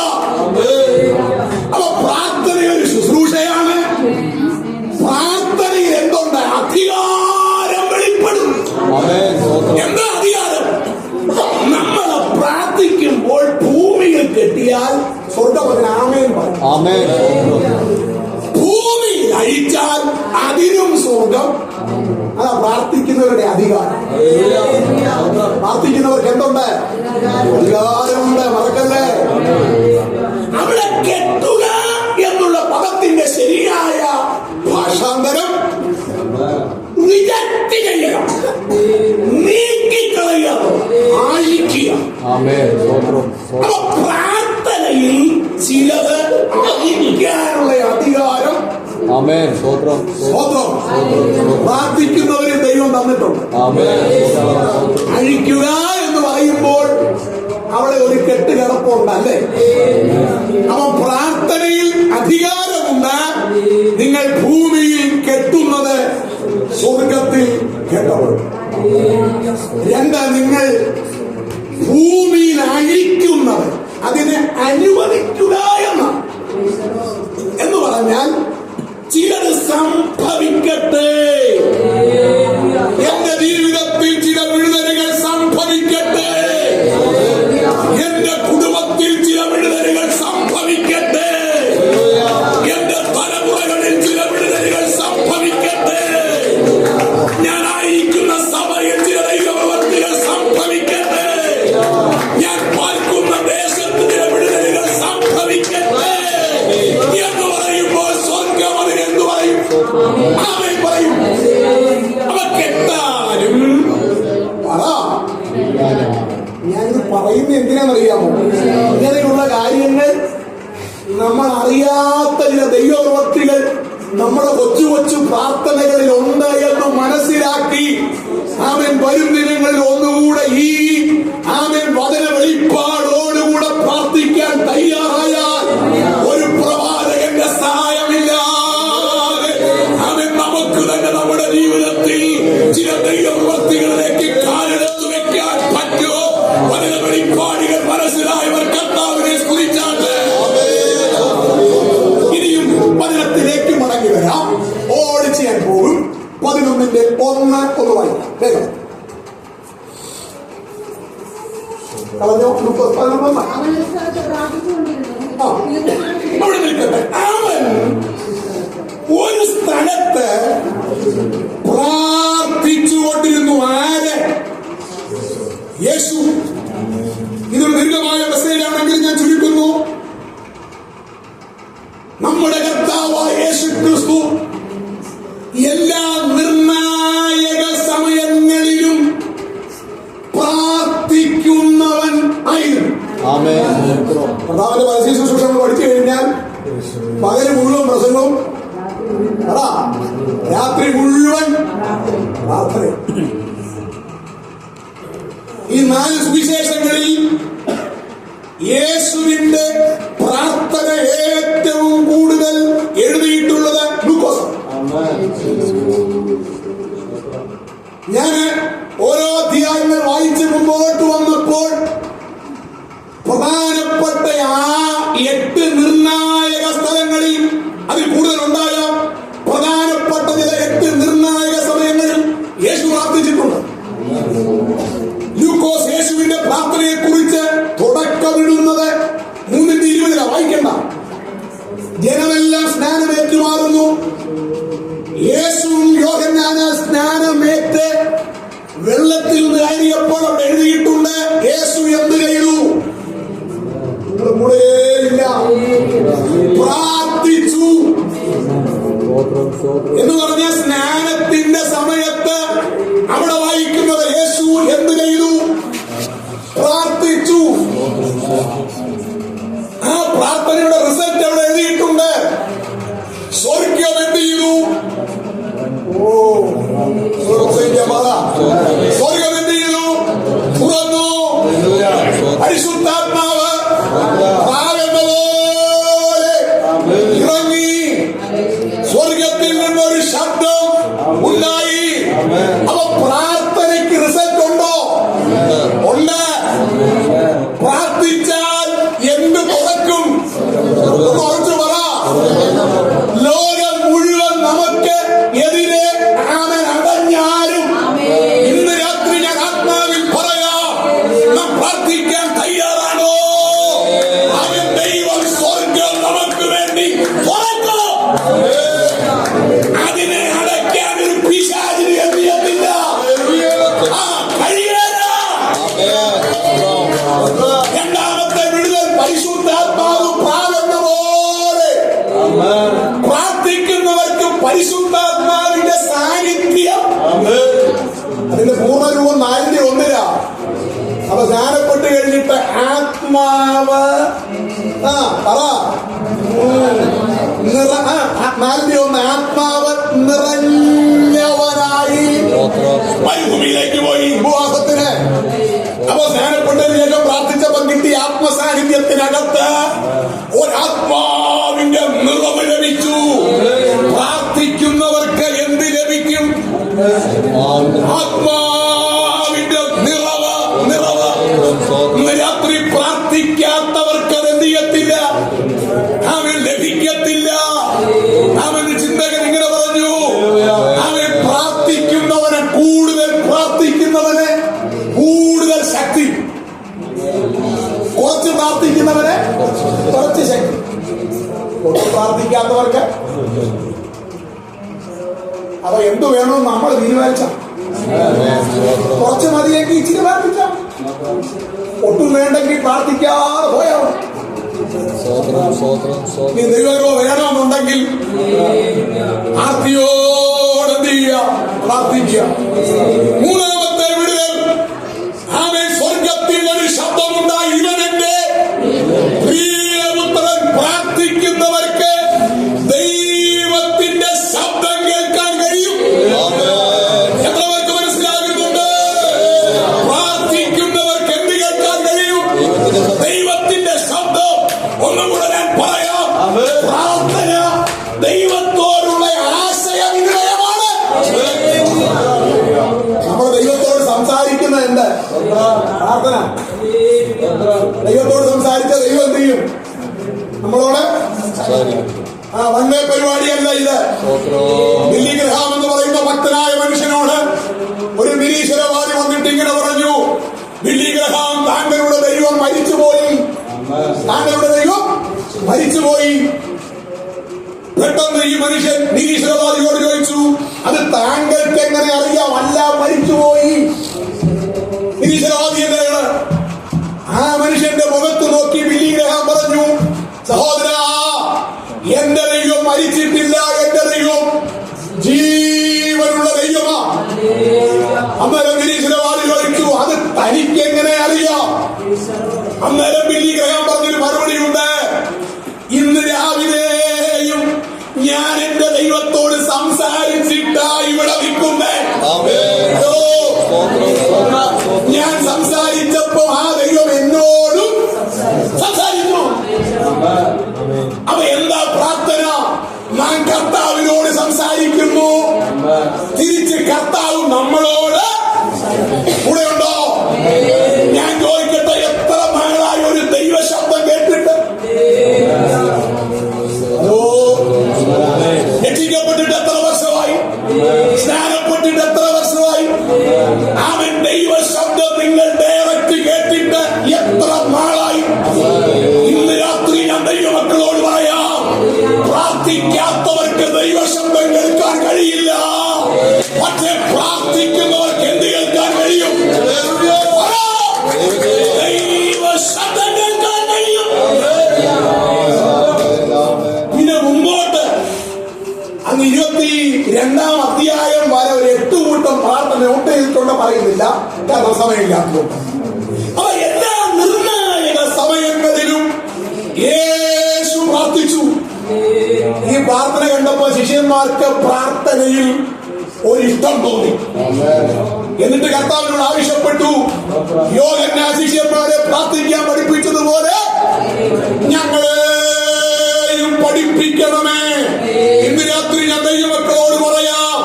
അപ്പൊ പ്രാർത്ഥന ഒരു ശുശ്രൂഷയാണ്. പ്രാർത്ഥനയിൽ എന്തുണ്ട്? അധികാരം വെളിപ്പെടും. എന്താ അധികാരം? നമ്മളെ പ്രാർത്ഥിക്കുമ്പോൾ ഭൂമിയിൽ കെട്ടിയാൽ സ്വർഗ്ഗത്തിന് ആമേൻ പറയും. ഭൂമിയിൽ അഴിച്ചാൽ അതിനും സ്വർഗം. അതാ പ്രാർത്ഥിക്കുന്നവരുടെ അധികാരം. പ്രാർത്ഥിക്കുന്നവർക്ക് എന്തുണ്ട്? അധികാരമുണ്ട്. മറക്കല്ലേ? അവിടെ കെട്ടുക എന്നുള്ള പദത്തിന്റെ ശരിയായ ഭാഷാന്തരം റിജക്ട് ചെയ്യുക, നീക്കിക്കളയുക, ആഴിക്കുക. അപ്പൊ പ്രാർത്ഥനയിൽ ചിലത് അധികാരമുള്ള അധികാരം. പ്രാർത്ഥിക്കുന്നവരെ ദൈവം ദൈവം തന്നിട്ടുണ്ട്. അഴിക്കുക എന്ന് പറയുമ്പോൾ അവിടെ ഒരു കെട്ട് കിടപ്പുണ്ട്, അല്ലേ? അപ്പൊ പ്രാർത്ഥനയിൽ അധികാരമുണ്ട്. നിങ്ങൾ ഭൂമിയിൽ കെട്ടുന്നത് സ്വർഗത്തിൽ കെട്ടപ്പെടും. രണ്ട്, നിങ്ങൾ ഭൂമിയിൽ അഴിക്കുന്നത് അതിനെ അനുവദിക്കുക എന്ന് പറഞ്ഞാൽ ചിലത് സംഭവിക്കട്ടെ. എന്റെ ജീവിതത്തിൽ ചില വിടുതലുകൾ സംഭവിക്കട്ടെ. എന്റെ കുടുംബത്തിൽ ചില വിടുതലുകൾ സംഭവിക്കട്ടെ. എന്റെ തലമുറകളിൽ ചില വിടുതലുകൾ സംഭവിക്കട്ടെ. ഞാനായിരിക്കുന്ന സഭയിൽ ചില ദൈവപ്രവൃത്തികൾ സംഭവിക്കട്ടെ. ഞാൻ പാർക്കുന്ന ദേശത്ത് ചില വിടുതലുകൾ സംഭവിക്കട്ടെ എന്ന് പറയുമ്പോൾ സ്വർഗം അതിനെന്ത് പറയും? ആമേൻ പറയും. അവ കെട്ടാനും പറ. ഞാനിത് പറയുന്നത് എന്തിനാണെന്നറിയാമോ? ഇങ്ങനെയുള്ള കാര്യങ്ങൾ നമ്മൾ അറിയാത്ത ചില ദൈവപ്രവൃത്തികൾ നമ്മുടെ കൊച്ചു കൊച്ചു പ്രാർത്ഥനകളിൽ ഉണ്ട് എന്ന് മനസ്സിലാക്കി ആമേൻ വരും ദിനങ്ങളിൽ ഒന്നുകൂടെ ഈ ആമേൻ വചന വെളിപ്പാടോടുകൂടെ പ്രാർത്ഥിക്കാൻ തയ്യാറായാൽ ഒരു പ്രവാചകന്റെ സഹായമില്ലാതെ ആമേൻ നമുക്ക് തന്നെ നമ്മുടെ ജീവിതത്തിൽ ചില ദൈവപ്രവൃത്തികളിലേക്ക് കാലെടുത്തു വെക്കാൻ പറ്റുമോ? വചന വെളിപ്പാടുകൾ മനസ്സിലായവർ കർത്താവിനെ സ്തുതിച്ചാട്ട് ഇനിയും വചനത്തിലേക്ക് മടങ്ങി വരാം. ഓടിച്ച് ഞാൻ പോകും. 11:1 വായിക്കാം. വേഗം കളഞ്ഞോ? അവിടെ നിൽക്കട്ടെ. അവൻ ഒരു സ്ഥലത്ത് പ്രാർത്ഥിച്ചുകൊണ്ടിരുന്നു. ആര്? യേശു. ഇതൊരു ദീർഘമായ മെസ്സേജാണെങ്കിൽ ഞാൻ ചുരുക്കുന്നു. നമ്മുടെ കർത്താവായ യേശു ക്രിസ്തു എല്ലാ നിർണായക സമയങ്ങളിലും പ്രാർത്ഥിക്കുന്നവൻ ആയിരുന്നു. കർത്താവിന്റെ പരസ്യ ശുശ്രൂഷ നമ്മൾ പഠിച്ചു കഴിഞ്ഞാൽ പകല് മുഴുവൻ പ്രസംഗവും, രാത്രി മുഴുവൻ പ്രാർത്ഥന. ഈ 4 സുവിശേഷങ്ങളിൽ യേശുവിന്റെ പ്രാർത്ഥന ഏറ്റവും കൂടുതൽ എഴുതിയിട്ടുള്ളത് ലൂക്കോസ്. ഞാൻ ഓരോ അധ്യായങ്ങൾ വായിച്ച് മുമ്പോട്ട് വന്നപ്പോൾ പ്രധാനപ്പെട്ട ആ 8 നിർണായക സ്ഥലങ്ങളിൽ, അതിൽ കൂടുതലുണ്ടായ പ്രധാനപ്പെട്ട ചില 8 നിർണായക സമയങ്ങളിൽ യേശു പ്രാർത്ഥിച്ചിട്ടുണ്ട്. ലൂക്കോസ് യേശുവിന്റെ പ്രാർത്ഥനയെ കുറിച്ച് തുടക്കമിടുന്നത് 3:20 വായിക്കണ്ട. ജനമെല്ലാം സ്നാനമേറ്റുമാറുന്നു. യേശുവും യോഹന്നാനാൽ സ്നാനമേറ്റ് വെള്ളത്തിൽ നിന്ന് കയറിയപ്പോൾ അവിടെ എഴുതിയിട്ടുണ്ട് യേശു എന്ത് ചെയ്തു? ഇല്ല, പ്രാർത്ഥിച്ചു എന്ന് പറഞ്ഞ സ്നാനത്തിന്റെ സമയത്ത് അവിടെ വായിക്കുന്നത് യേശു എന്ത് ചെയ്തു? പ്രാർത്ഥിച്ചു. ആ പ്രാർത്ഥനയുടെ റിസൾട്ട് അവിടെ എഴുതിയിട്ടുണ്ട്. സ്വർഗ്ഗം എന്ത് ചെയ്തു? സ്വർഗ്ഗം എന്ത് ചെയ്തു? തുറന്നു. പരിശുദ്ധാത്മാവ് പോലെ ഇറങ്ങി. സ്വർഗത്തിൽ നിന്നൊരു ശബ്ദം ഉണ്ടായി. അപ്പൊ പ്രാർത്ഥനയ്ക്ക് റിസൾട്ട് ഉണ്ടോ? ഉണ്ട്. പ്രാർത്ഥിച്ചാൽ എന്ത് തുറക്കും? കുറച്ച് പറ. ലോകം മുഴുവൻ നമുക്ക് എതിരെ ആമൻ അടഞ്ഞാലും ഇന്ന് രാത്രി ഞാൻ ആത്മാവിൽ പറയാം, നാം പ്രാർത്ഥിക്കാൻ തയ്യാറാണോ? അവൻ ദൈവം സ്വർഗം നമുക്ക് വേണ്ടി തുറക്കും. അതിനെ അടയ്ക്കാൻ ഒരു പിശാചിന് കഴിയത്തില്ല. രണ്ടാമത്തെ വിടുതൽ പരിശുദ്ധാത്മാവ് പ്രാവെന്ന പോലെ പ്രാർത്ഥിക്കുന്നവർക്ക് പരിശുദ്ധാത്മാവിന്റെ സാന്നിധ്യം. അതിന്റെ പൂർണ്ണരൂപം 4:1. അപ്പൊ സ്നാനപ്പെട്ട് കഴിഞ്ഞിട്ട് ആത്മാവ് പറ 4:1 ആത്മാവ് നിറഞ്ഞവനായി മരുഭൂമിയിലേക്ക് പോയി ഉപവാസത്തിന്. അപ്പൊ സ്നാനപ്പെട്ടതിന് ശേഷം പ്രാർത്ഥിച്ചപ്പം കിട്ടിയ ആത്മസാന്നിധ്യത്തിനകത്ത് ഒരാത്മാവിന്റെ നിറവ് ലഭിച്ചു. പ്രാർത്ഥിക്കുന്നവർക്ക് എന്ത് ലഭിക്കും? ആത്മാവിന്റെ നിറവ്. ഇന്ന് രാത്രി പ്രാർത്ഥിക്കാത്തവർക്ക് അത് എന്ത് ചെയ്യത്തില്ല? അവൻ ലഭിക്കത്തില്ല. അവന് ചിന്തകൻ ഇങ്ങനെ പറഞ്ഞു, അവൻ പ്രാർത്ഥിക്കുന്നവന് പ്രാർത്ഥിക്കുന്നവന് കൂടുതൽ ശക്തി, കുറച്ച് പ്രാർത്ഥിക്കുന്നവന് കുറച്ച് ശക്തി. പ്രാർത്ഥിക്കാത്തവർക്ക് അപ്പൊ എന്തു വേണമെന്ന് നമ്മൾ തീരുമാനിച്ച കുറച്ച് മതിയെങ്കിൽ ഇച്ചിരി പ്രാർത്ഥിക്കാം, ഒട്ടും വേണ്ടെങ്കിൽ പ്രാർത്ഥിക്കാതെ പോയാൽ ദൈവമോ വേണമെന്നുണ്ടെങ്കിൽ ആർത്തിയോടെ എന്ത് ചെയ്യുക? പ്രാർത്ഥിക്കുക. മൂന്നാമത്തെ വിടുതൽ, ആമേൻ. സ്വർഗത്തിൽ ഒരു ശബ്ദമുണ്ടായി, ഇവനെന്റെ പ്രിയപുത്രൻ. പ്രാർത്ഥിക്കുന്നവർക്ക് ദൈവത്തിന്റെ ശബ്ദം കേൾക്കാൻ കഴിയും. എത്ര പേർക്ക് മനസ്സിലാകുന്നുണ്ട്? പ്രാർത്ഥിക്കുന്നവർക്ക് എന്ത് കേൾക്കാൻ കഴിയും? ദൈവത്തിന്റെ ശബ്ദം. ഒന്നുകൂടെ ഞാൻ പറയാം, പ്രാർത്ഥന ദൈവത്തോടുള്ള ആശയവിനിമയമാണ്. നമ്മൾ ദൈവത്തോട് സംസാരിക്കുന്നത് എന്ത്? പ്രാർത്ഥന. ദൈവത്തോട് സംസാരിച്ച ദൈവം എന്ത് ചെയ്യും? നമ്മളോട് വന്യ പരിപാടിയല്ല ഇത്. ബില്ലി ഗ്രഹാം എന്ന് പറയുന്ന ഭക്തനായ മനുഷ്യനോട് ഒരു നിരീശ്വരവാദി വന്നിട്ട് ഇങ്ങനെ പറഞ്ഞു, ബില്ലി ഗ്രഹാം, താങ്കളുടെ ദൈവം മരിച്ചുപോയി, താങ്കളുടെ ദൈവം മരിച്ചുപോയി. പെട്ടെന്ന് ഈ മനുഷ്യൻ നിരീശ്വരവാദിയോട് ചോദിച്ചു, അത് താങ്കൾക്ക് എങ്ങനെ അറിയാം? അല്ല, മരിച്ചുപോയി. നിരീശ്വരവാദി എന്താണ്? ആ മനുഷ്യന്റെ മുഖത്ത് നോക്കി ബില്ലി ഗ്രഹാം പറഞ്ഞു, സഹോദരാ, എന്റെ ദൈവം മരിച്ചിട്ടില്ല, എന്റെ ദൈവം ജീവനുള്ള ദൈവമാ. അന്നേരം നിരീശ്വരവാദി ചോദിച്ചു, അത് തനിക്ക് എങ്ങനെ അറിയാം? അന്നേരം ബില്ലി ഗ്രഹാം പറഞ്ഞൊരു മറുപടിയുണ്ട്, ഇന്ന് രാവിലെയും ഞാൻ എന്റെ ദൈവത്തോട് സംസാരിച്ചിട്ടാ ഇവിടെ നിൽക്കുന്നേ. ഞാൻ സംസാരിച്ചപ്പോ ആ ദൈവം എന്നോടും സംസാരിച്ചു. അവ എന്താ പ്രാർത്ഥന? നാം കർത്താവിനോട് സംസാരിക്കുന്നു, തിരിച്ച് കർത്താവ് നമ്മളോട് കൂടെ ഉണ്ടോ? ഞാൻ ചോദിക്കട്ടെ, എത്ര നാളായി ഒരു ദൈവ ശബ്ദം കേട്ടിട്ട്? രക്ഷിക്കപ്പെട്ടിട്ട് എത്ര വർഷമായി? സ്നാനപ്പെട്ടിട്ട് എത്ര വർഷമായി? അവൻ ദൈവ ശബ്ദം നിങ്ങൾ ഡയറക്റ്റ് കേട്ടിട്ട് എത്ര നാളായി? ഇന്ന് രാത്രി ഞാൻ ദൈവമക്കളോട് പറയാം, പ്രാർത്ഥിക്കാത്തവർക്ക് ദൈവ ശബ്ദം കേൾക്കാൻ കഴിയില്ല. പക്ഷെ പ്രാർത്ഥിക്കുന്നവർക്ക് എന്ത് കേൾക്കാൻ കഴിയും? ദൈവ ശബ്ദം കേൾക്കാൻ കഴിയും. പിന്നെ മുമ്പോട്ട് അങ്ങ് 22-ാം അധ്യായം വരെ ഒരു 8 കൂട്ടം പ്രാർത്ഥന നോട്ട് ചെയ്തിട്ടുണ്ട്, പറയുന്നില്ല, കാരണം സമയമില്ലാത്തതുകൊണ്ട്. അപ്പൊ എല്ലാ നിർണായക സമയങ്ങളിലും യേശു പ്രാർത്ഥിച്ചു. ഈ പ്രാർത്ഥന കണ്ടപ്പോ ശിഷ്യന്മാർക്ക് പ്രാർത്ഥനയിൽ ഒരിഷ്ടം തോന്നി. എന്നിട്ട് കർത്താവിനോട് ആവശ്യപ്പെട്ടു, യോഹന്നാൻ ശിഷ്യന്മാരെ പ്രാർത്ഥിക്കാൻ പഠിപ്പിച്ചതുപോലെ ഞങ്ങളെയും പഠിപ്പിക്കണമേ. ഇന്ന് രാത്രി ഞാൻ ദൈവമക്കളോട് പറയാം,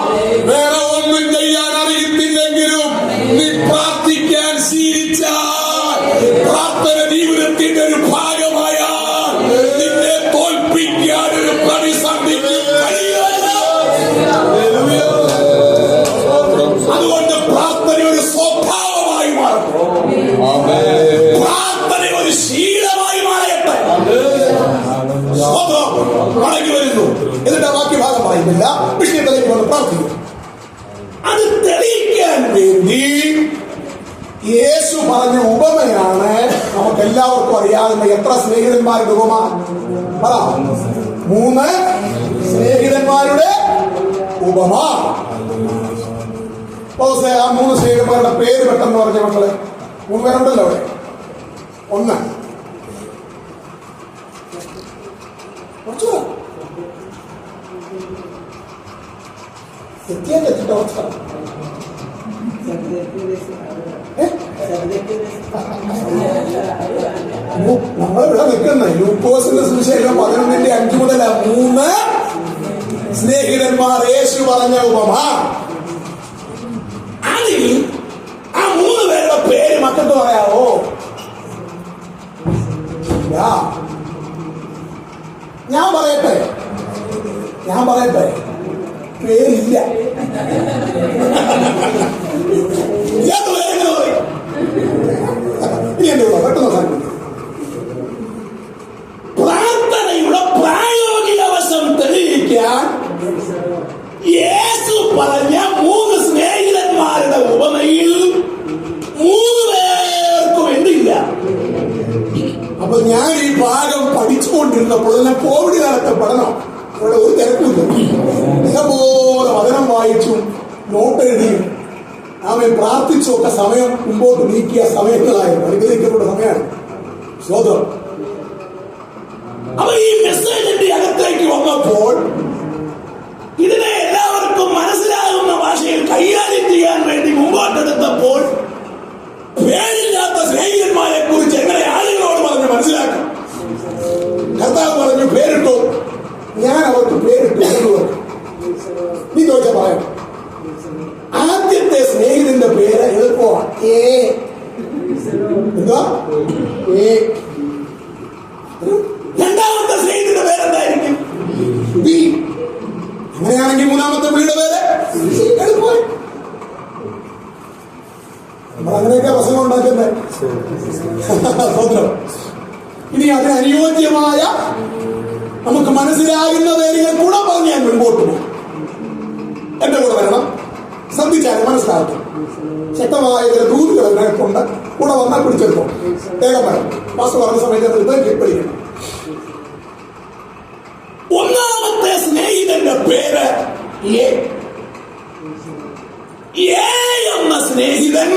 വേറെ ഒന്നും ചെയ്യാൻ അറിയത്തില്ലെങ്കിലും നീ പ്രാർത്ഥിക്കാൻ ശീലിച്ചാൽ, പ്രാർത്ഥന ജീവിതത്തിന്റെ ഒരു ഭാഗമായാൽ, നിന്നെ തോൽപ്പിക്കാൻ ഒരു പ്രതിസന്ധിക്ക് കഴിയില്ല. അതുകൊണ്ട് പ്രാർത്ഥന ഒരു സ്വഭാവമായി മാറും. പ്രാർത്ഥന ഒരു ശീലമായി മാറട്ടെ. മടങ്ങി വരുന്നു. എന്നിട്ട് ബാക്കി ഭാഗം പറയുന്നില്ല, വിഷയത്തിലേക്ക് വന്ന് പ്രാർത്ഥിക്കും. അത് തെളിയിക്കാൻ വേണ്ടി യേശു പറഞ്ഞ ഉപമയാണ് നമുക്ക് എല്ലാവർക്കും അറിയാവുന്ന. എത്ര സ്നേഹിതന്മാരുടെ ഉപമ? 3 സ്നേഹിതന്മാരുടെ ഉപമ. ആ 3 സ്നേഹിതന്മാരുടെ പേര് പെട്ടെന്ന് പറഞ്ഞ മക്കളെ. 3 പേരുണ്ടല്ലോ അവിടെ. 1 എത്തിയാൻ എത്തിട്ടോ. നമ്മളിവിടെ നിൽക്കുന്ന ലൂക്കോസിന്റെ സുവിശേഷം 11:5 മുതൽ 3 സ്നേഹിതന്മാർ യേശു പറഞ്ഞ ഉപമ. അതിൽ ആ 3 പേരുടെ പേര് മക്കൾക്ക് പറയാവോ? ഞാൻ പറയട്ടെ പേരില്ല. പെട്ടെന്ന് പ്രാർത്ഥനയുടെ പ്രായോഗിക വശം തെളിയിക്കാൻ യേശു പറഞ്ഞ 3 സ്നേഹിതന്മാരുടെ ഉപമയിൽ 3 പേർക്കും വേണ്ടിയില്ല. അപ്പൊ ഞാൻ ഈ ഭാഗം പഠിച്ചുകൊണ്ടിരുന്നപ്പോൾ തന്നെ കോവിഡ് കാലത്തെ പഠനം അവിടെ ഒരു തിരക്കില്ല. ഇതേപോലെ വചനം വായിച്ചും നോട്ട് എഴുതിയും അവൻ പ്രാർത്ഥിച്ചൊക്കെ സമയം മുമ്പോട്ട് നീക്കിയ സമയങ്ങളായിരുന്നു. അനുഗ്രഹിക്കപ്പെട്ട സമയമാണ്. സ്വതം അവ ഈ മെസ്സേജിന്റെ അകത്തേക്ക് വന്നപ്പോൾ ഇതിനെ എല്ലാവർക്കും മനസ്സിലാകുന്ന ഭാഷയിൽ കൈകാര്യം ചെയ്യാൻ വേണ്ടി മുമ്പോട്ടെടുത്തപ്പോൾ പേരില്ലാത്ത സ്നേഹിതന്മാരെ കുറിച്ച് എങ്ങനെ ആളുകളോട് പറഞ്ഞ് മനസ്സിലാക്കും? കർത്താവ് പറഞ്ഞു പേരിട്ടു. ഞാൻ അവർക്ക് പേരിട്ടു. നീ ചോദിച്ചാ പറയാം. ആദ്യത്തെ സ്നേഹിതന്റെ പേര് എളുപ്പമാണ്. എന്താ? രണ്ടാമത്തെ സ്നേഹിതന്റെ പേരെന്തായിരിക്കും? ബി. അങ്ങനെയാണെങ്കിൽ മൂന്നാമത്തെ പുള്ളിയുടെ പേര് എളുപ്പമായി. നമ്മളങ്ങനെയൊക്കെ പ്രസംഗം ഉണ്ടാക്കുന്നത്. ഇനി അതിന് അനുയോജ്യമായ നമുക്ക് മനസ്സിലാകുന്ന പേരുകൾ കൂടെ പറഞ്ഞ് ഞാൻ മുൻപോട്ട് പോകും. എന്റെ കൂടെ വരണം. ശ്രദ്ധിച്ചാൽ മനസ്സിലാക്കും. ശക്തമായ ചില ദൂതുകൾ കൊണ്ട് കൂടെ വന്നാൽ പിടിച്ചെടുക്കും. വേഗം വരണം. വാസ്തു പറഞ്ഞ സമയത്ത് പഠിക്കണം. ഒന്നാമത്തെ സ്നേഹിതന്റെ പേര് എന്ന സ്നേഹിതൻ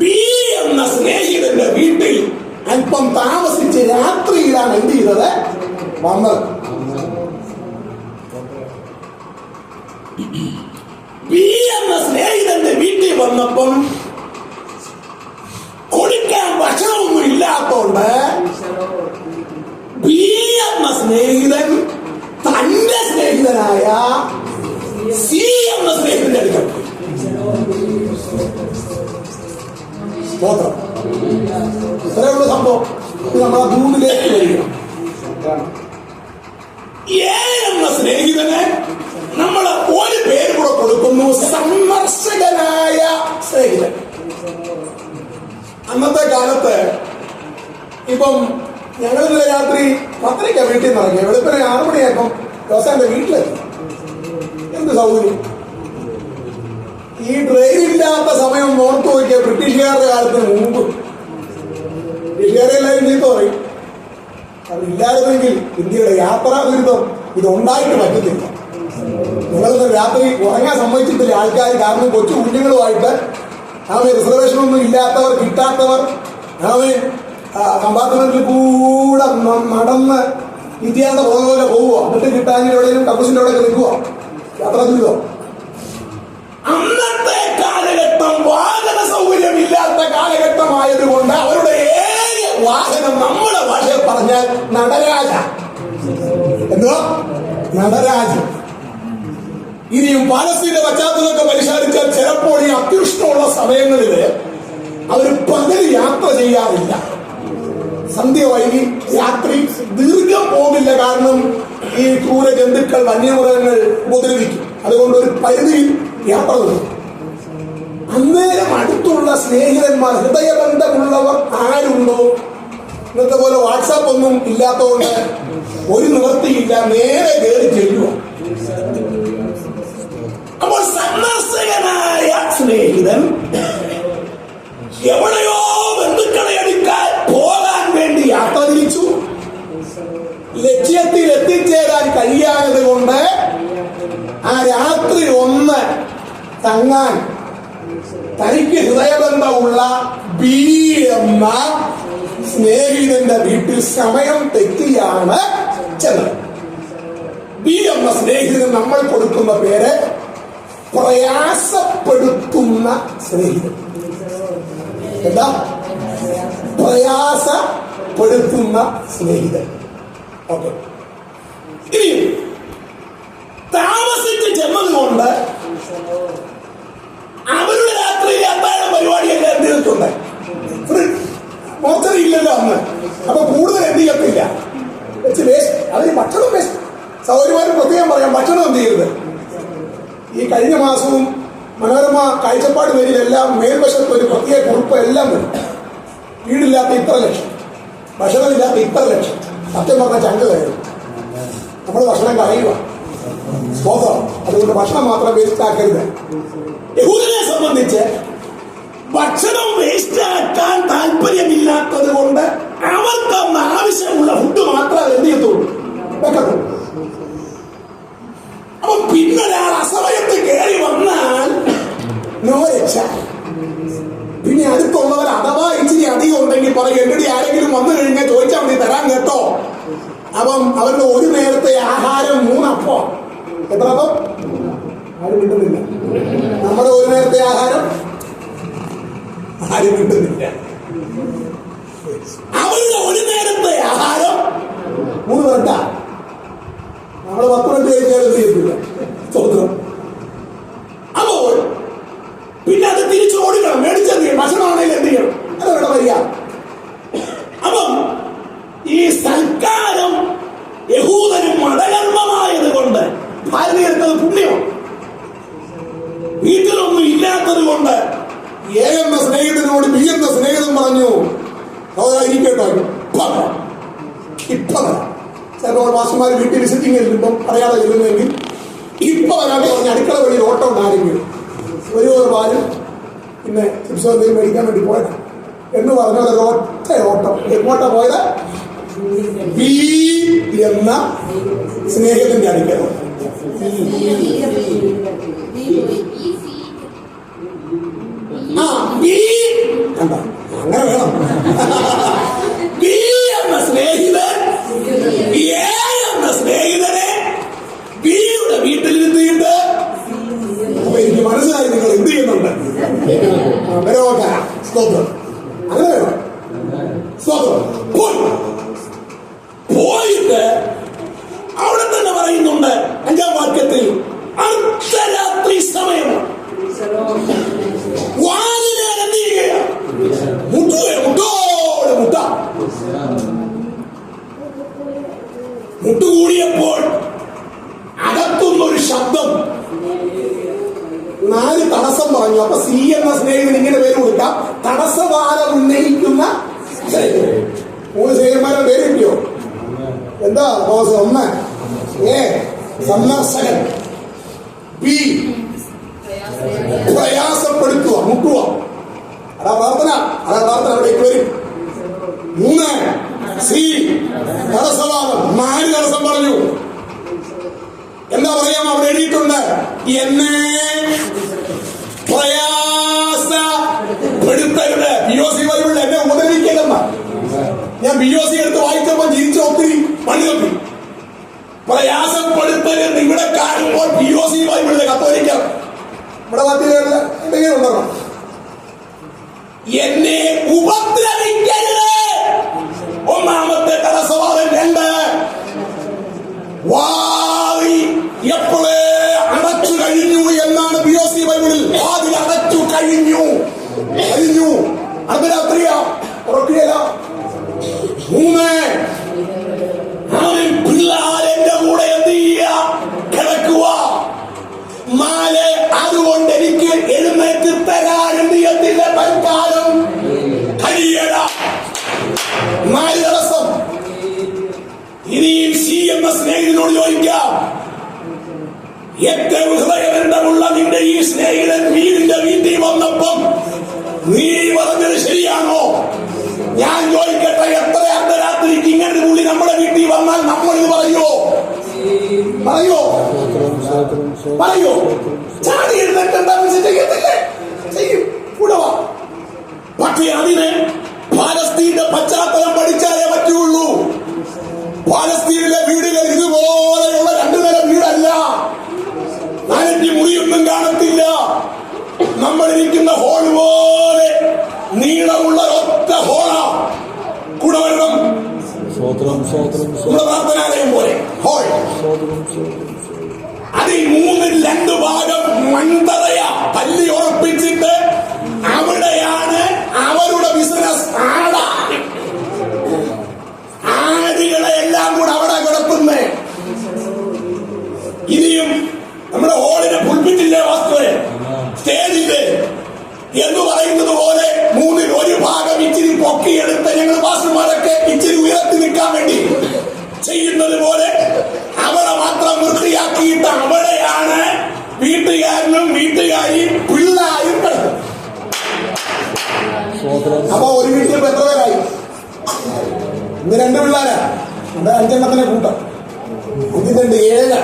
ബി എന്ന സ്നേഹിതന്റെ വീട്ടിൽ അല്പം താമസിച്ച് രാത്രിയിലാണ് എന്ത് ചെയ്തത്? വന്നത്. ബി എന്ന സ്നേഹിതന്റെ വീട്ടിൽ വന്നപ്പം കൊടുക്കാൻ ഭക്ഷണമൊന്നും ഇല്ലാത്തോണ്ട് ബി എന്ന സ്നേഹിതൻ തന്റെ സ്നേഹിതനായ സി എന്ന സ്നേഹിതന്റെ അടുക്കൽ ഇത്രയുള്ള സംഭവം. നമ്മളെ ഭൂമിയിലേക്ക് വരിക. എന്ന സ്നേഹിതന് നമ്മൾ ഒരു പേര് കൂടെ കൊടുക്കുന്നു, സന്ദർശകനായ സ്നേഹിതൻ. അന്നത്തെ കാലത്ത് ഇപ്പം ഞങ്ങൾ ഇന്നലെ രാത്രി 10:00 വീട്ടിൽ നിന്ന് ഇറങ്ങി. വെളുപ്പിനെ 6 മണിയായപ്പം ജോസാന്റെ വീട്ടിലെത്തി. എന്ത് സൗകര്യം! ഈ ട്രെയിനില്ലാത്ത സമയം ഓർത്തു നോക്കിയ ബ്രിട്ടീഷുകാരുടെ കാലത്തിന് മുമ്പ് ബ്രിട്ടീഷുകാരെ എല്ലാവരും ചീത്ത പറയും. അതില്ലായിരുന്നെങ്കിൽ ഇന്ത്യയുടെ യാത്രാ ദുരിതം ഇതുണ്ടായിട്ട് പറ്റത്തില്ല. നിങ്ങളിന്ന് രാത്രി ഉറങ്ങാൻ സമ്മതിച്ചിട്ടില്ല ആൾക്കാർ. കാരണം കൊച്ചു കുഞ്ഞുങ്ങളുമായിട്ട് റിസർവേഷനൊന്നും ഇല്ലാത്തവർ, കിട്ടാത്തവർ കമ്പാർട്ട്മെന്റിൽ കൂടെ നടന്ന് ഇന്ത്യയുടെ പോകുന്ന പോലെ പോവുക. എന്നിട്ട് കിട്ടാൻ എവിടെയും കപ്പസിന്റെ അവിടെ നിൽക്കുക. യാത്രാ ദുരിതം. അന്നത്തെ കാലഘട്ടം വാഹന സൗകര്യമില്ലാത്ത കാലഘട്ടമായതുകൊണ്ട് അവരുടെ ഏക വാഹനം നമ്മുടെ ഭാഷയിൽ പറഞ്ഞാൽ നടരാജ. എന്തോ നടരാജ. ഇനിയും പാലസ്തീന്റെ പശ്ചാത്തലമൊക്കെ പരിശോധിച്ചാൽ ചിലപ്പോൾ ഈ അത്യുഷ്ണമുള്ള സമയങ്ങളിൽ അവർ പകൽ യാത്ര ചെയ്യാറില്ല. സന്ധ്യ വൈകി രാത്രി ദീർഘം പോകില്ല. കാരണം ഈ ക്രൂര ജന്തുക്കൾ, വന്യമൃഗങ്ങൾ ഉപദ്രവിക്കും. അതുകൊണ്ട് ഒരു പരിധിയിൽ യാത്ര നടത്തും. അന്നേരം അടുത്തുള്ള സ്നേഹിതന്മാർ, ഹൃദയബന്ധമുള്ളവർ ആരുണ്ടോ? ഇന്നത്തെ പോലെ വാട്സാപ്പ് ഒന്നും ഇല്ലാത്തതുകൊണ്ട് ഒരു നിവൃത്തിയില്ല, നേരെ കയറി ചെല്ലുക. അപ്പോൾ സന്ദർശകനായ സ്നേഹിതൻ എവിടെയോ ബന്ധുക്കളെ എടുക്കാൻ പോകാൻ വേണ്ടി യാത്ര തിരിച്ചു. ലക്ഷ്യത്തിൽ എത്തിച്ചേരാൻ കഴിയാത്തത് കൊണ്ട് ആ രാത്രി ഒന്ന് തങ്ങാൻ തനിക്ക് ഹൃദയബന്ധമുള്ള ബി എന്ന സ്നേഹിതന്റെ വീട്ടിൽ സമയം തെറ്റിയാണ് ചെന്നത്. ബി എന്ന സ്നേഹിതന് നമ്മൾ കൊടുക്കുന്ന പേര് പ്രയാസപ്പെടുത്തുന്ന സ്നേഹിതൻ. എന്താ? പ്രയാസപ്പെടുത്തുന്ന സ്നേഹിതൻ. ഓക്കെ. ഇനി താമസിച്ച് ചെന്നതുകൊണ്ട് അവരുടെ രാത്രിയിലെ അത്താഴം പരിപാടിയൊക്കെ എന്ത് ചെയ്തിട്ടുണ്ട്? മോർച്ചറി ഇല്ലല്ലോ അന്ന്. അപ്പൊ കൂടുതൽ എന്ത് ചെയ്യത്തില്ല, വെച്ച് വേസ്റ്റ്. അതിന് ഭക്ഷണം വേസ്റ്റ്. സൗകര്യമാരും പ്രത്യേകം പറയാം, ഭക്ഷണം എന്ത് ചെയ്യരുത്. ഈ കഴിഞ്ഞ മാസവും മനോരമ കാഴ്ചപ്പാട് വരിലെല്ലാം മേൽവശത്ത് ഒരു പ്രത്യേക കുറിപ്പ് എല്ലാം വരും. വീടില്ലാത്ത ഇത്ര ലക്ഷം, ഭക്ഷണമില്ലാത്ത ഇത്ര ലക്ഷം. സത്യം പറഞ്ഞ ചങ്ക് കയറും. നമ്മൾ ഭക്ഷണം കഴിയുക സ്തോത്രം. അതുകൊണ്ട് ഭക്ഷണം മാത്രം വേസ്റ്റ് ആക്കരുത്. യഹൂദനെ സംബന്ധിച്ച് ഭക്ഷണം വേസ്റ്റ് ആക്കാൻ താല്പര്യമില്ലാത്തത് കൊണ്ട് അവർക്ക് ആവശ്യമുള്ള ഫുഡ് മാത്രമേ എന്ത് ചെയ്യത്തുള്ളൂ, വെക്കത്തുള്ളൂ. അപ്പൊ പിന്നൊരാൾ അസമയത്ത് കയറി വന്നാൽ നോ രക്ഷ. പിന്നെ അടുത്തുള്ളവർ അഥവാ ഇച്ചിരി അധികം ഉണ്ടെങ്കിൽ പറയും, എന്റെ ആരെങ്കിലും വന്നു കഴിഞ്ഞാൽ ചോദിച്ചാൽ മതി, തരാൻ കേട്ടോ. അപ്പം അവരുടെ ഒരു നേരത്തെ ആഹാരം 3 അപ്പം. എത്ര അപ്പം? ആരും കിട്ടുന്നില്ല. നമ്മുടെ ഒരു നേരത്തെ ആഹാരം ആരും കിട്ടുന്നില്ല. അവരുടെ ഒരു നേരത്തെ ആഹാരം 3 പേർക്ക. നമ്മള് 10 മിനിറ്റ് കഴിച്ചാലും ചെയ്യത്തില്ല. സ്വന്തം. അപ്പോൾ പിന്നെ അത് തിരിച്ചു ഓടിക്കണം. മേടിച്ചെന്ത് ചെയ്യണം? ഭക്ഷണമാണെങ്കിൽ എന്ത് ചെയ്യണം? അതവിടെ വരിക. അപ്പം ഈ സൽക്കാരം യഹൂദനും മതകർമ്മമായത് കൊണ്ട് ഭാരതീയർക്കത് പുണ്യം. വീട്ടിലൊന്നും ഇല്ലാത്തത് കൊണ്ട് എ എന്ന സ്നേഹിതനോട് ബി എന്ന സ്നേഹിതൻ പറഞ്ഞു, ഇരിക്കട്ടോ ഇപ്പൊ ചിലപ്പോൾ മാസ്റ്റർമാർ വീട്ടിൽ വിസിറ്റിംഗ് ചെല്ലുമ്പം അറിയാതെ ചെല്ലുന്നെങ്കിൽ ഇപ്പൊ വരാതെ പറഞ്ഞ് അടുക്കള വഴി ഓട്ടം ഉണ്ടായിരിക്കും. ഒരു പാലും പിന്നെ ചിപ്സ് എന്തെങ്കിലും മേടിക്കാൻ വേണ്ടി പോയത് എന്ന് പറഞ്ഞാൽ ഒരു ഒറ്റ ഓട്ടം. എങ്ങോട്ടാ പോയത്? ബി എന്ന സ്നേഹിതന്റെ അടുക്കൽ. കണ്ട, അങ്ങനെ വേണം. ബി എന്ന സ്നേഹിതൻ എ എന്ന സ്നേഹിതനെ ബിയുടെ വീട്ടിലിരുത്തിയിട്ട്, അപ്പൊ എനിക്ക് മനസ്സിലായി നിങ്ങൾ എന്ത് ചെയ്യുന്നുണ്ട്. സ്തോത്രം. അങ്ങനെ വേണം. സ്തോത്രം. പോയിട്ട് അവിടെ തന്നെ പറയുന്നുണ്ട് 5-ാം വാക്യത്തിൽ, അർദ്ധരാത്രി സമയമാണ്. വാലിനെ എന്ത് ചെയ്യുക? മുട്ടുകൂടിയപ്പോൾ അകത്തുനിന്നൊരു ശബ്ദം 4 തടസ്സം പറഞ്ഞു. അപ്പൊ സി എന്ന സ്നേഹിതൻ ഇങ്ങനെ പേര് കൊടുക്കാം, തടസ്സവാദം ഉന്നയിക്കുന്ന 3 സ്നേഹിതന്മാരെ പേര് കിട്ടിയോ? എന്താ? 1 എ സന്ദർശകൻ, ബി പ്രയാസപ്പെടുത്തുക, മുട്ടുക. അതാ പ്രാർത്ഥന. അവിടേക്ക് വരും. 3 സി തടസ്സവാദം. 4 തടസ്സം പറഞ്ഞു. എന്താ പറയാം? അവിടെ എഴുതിയിട്ടുണ്ട്, എന്നെ പ്രയാസപ്പെടുത്തരുത്. BOC ബൈബിളിൽ എന്നെ ഉപദ്രവിക്കലെന്ന. ഞാൻ BOC എടുത്ത് വായിച്ചപ്പോൾ ജീവിച്ച ഒത്തിരി പണി തപ്പി. പ്രയാസപ്പെടുത്തരുത് ഇവിടെ കാണുമ്പോൾ BOC ബൈബിളിലെ കത്തോലിക്ക ഇവിടെ എന്തെങ്കിലും ഉണ്ടോ? എന്നെ ഉപദ്രവിക്കരുത്. 1-ാമത്തെ തടസ്സവാദം. 2 വാതി എപ്പോഴേ അടച്ചു കഴിഞ്ഞു എന്നാണ് BOC ബൈബിളിൽ. വാതിൽ അടച്ചു കഴിഞ്ഞു. അർദ്ധരാത്രിയാ, ഉറക്കുകയല്ല. 3 അവൻ പിള്ളാരെന്റെ കൂടെ എന്ത് ചെയ്യുക? കിടക്കുക. 4 അതുകൊണ്ട് എനിക്ക് എഴുന്നേറ്റ് തരാൻ എന്ത് ചെയ്യത്തില്ല, തൽക്കാലം കഴിയട. 4 തടസ്സം. ഇനിയും സി എന്ന സ്നേഹിതനോട് ചോദിക്കാം, ഏറ്റവും ഹൃദയബന്ധമുള്ള നിന്റെ ഈ സ്നേഹിതൻ വീടിന്റെ വീട്ടിൽ വന്നപ്പം നീ പറഞ്ഞത് ശരിയാണോ? ഞാൻ ചോദിക്കട്ടെ, എത്ര അർദ്ധരാത്രിക്ക് ഇങ്ങനെ പുള്ളി നമ്മുടെ വീട്ടിൽ വന്നാൽ നമ്മൾ ഇത് പറയോ? ചാടി എഴുന്നേറ്റ് ചെയ്യത്തില്ലേ? ചെയ്യും. പക്ഷേ അതിന് പാലസ്തീന്റെ പശ്ചാത്തലം പഠിച്ചാലേ പറ്റുള്ളൂ. പാലസ്തീനിലെ വീടുകൾ ഇതുപോലെയുള്ള 2 നില വീടല്ല. 4 മുറിയൊന്നും കാണത്തില്ല. നമ്മുടെ പ്രാർത്ഥനാലയം പോലെ ഹോൾ. അതിൽ 3-2 ഭാഗം മൺതറയ തല്ലി ഉറപ്പിച്ചിട്ട് അവിടെയാണ് അവരുടെ ബിസിനസ്. ആടുകളെ എല്ലാം കൂടെ അവിടെ കിടത്തുന്നേ. ഇനിയും നമ്മുടെ ഹോളിനെ പുൽപ്പിറ്റില്ലേ, വസ്തുവെ സ്റ്റേജില്ലേ എന്ന് പറയുന്നത് പോലെ 1/3 ഭാഗം ഇച്ചിരി പൊക്കിയെടുത്ത് ഞങ്ങൾ പാസ്റ്റർമാരൊക്കെ ഇച്ചിരി ഉയർത്തി നിൽക്കാൻ വേണ്ടി ചെയ്യുന്നത് പോലെ അവിടെ മാത്രം വൃത്തിയാക്കിയിട്ട് അവിടെയാണ് വീട്ടുകാരനും വീട്ടുകാരിയും പിള്ളേരും കിടക്കും. അപ്പൊ ഒരു വീട്ടിൽ എത്ര പേരായി? ഇന്ന് 2 പിള്ളേരാ. അത് 5 കൂട്ടം. 7.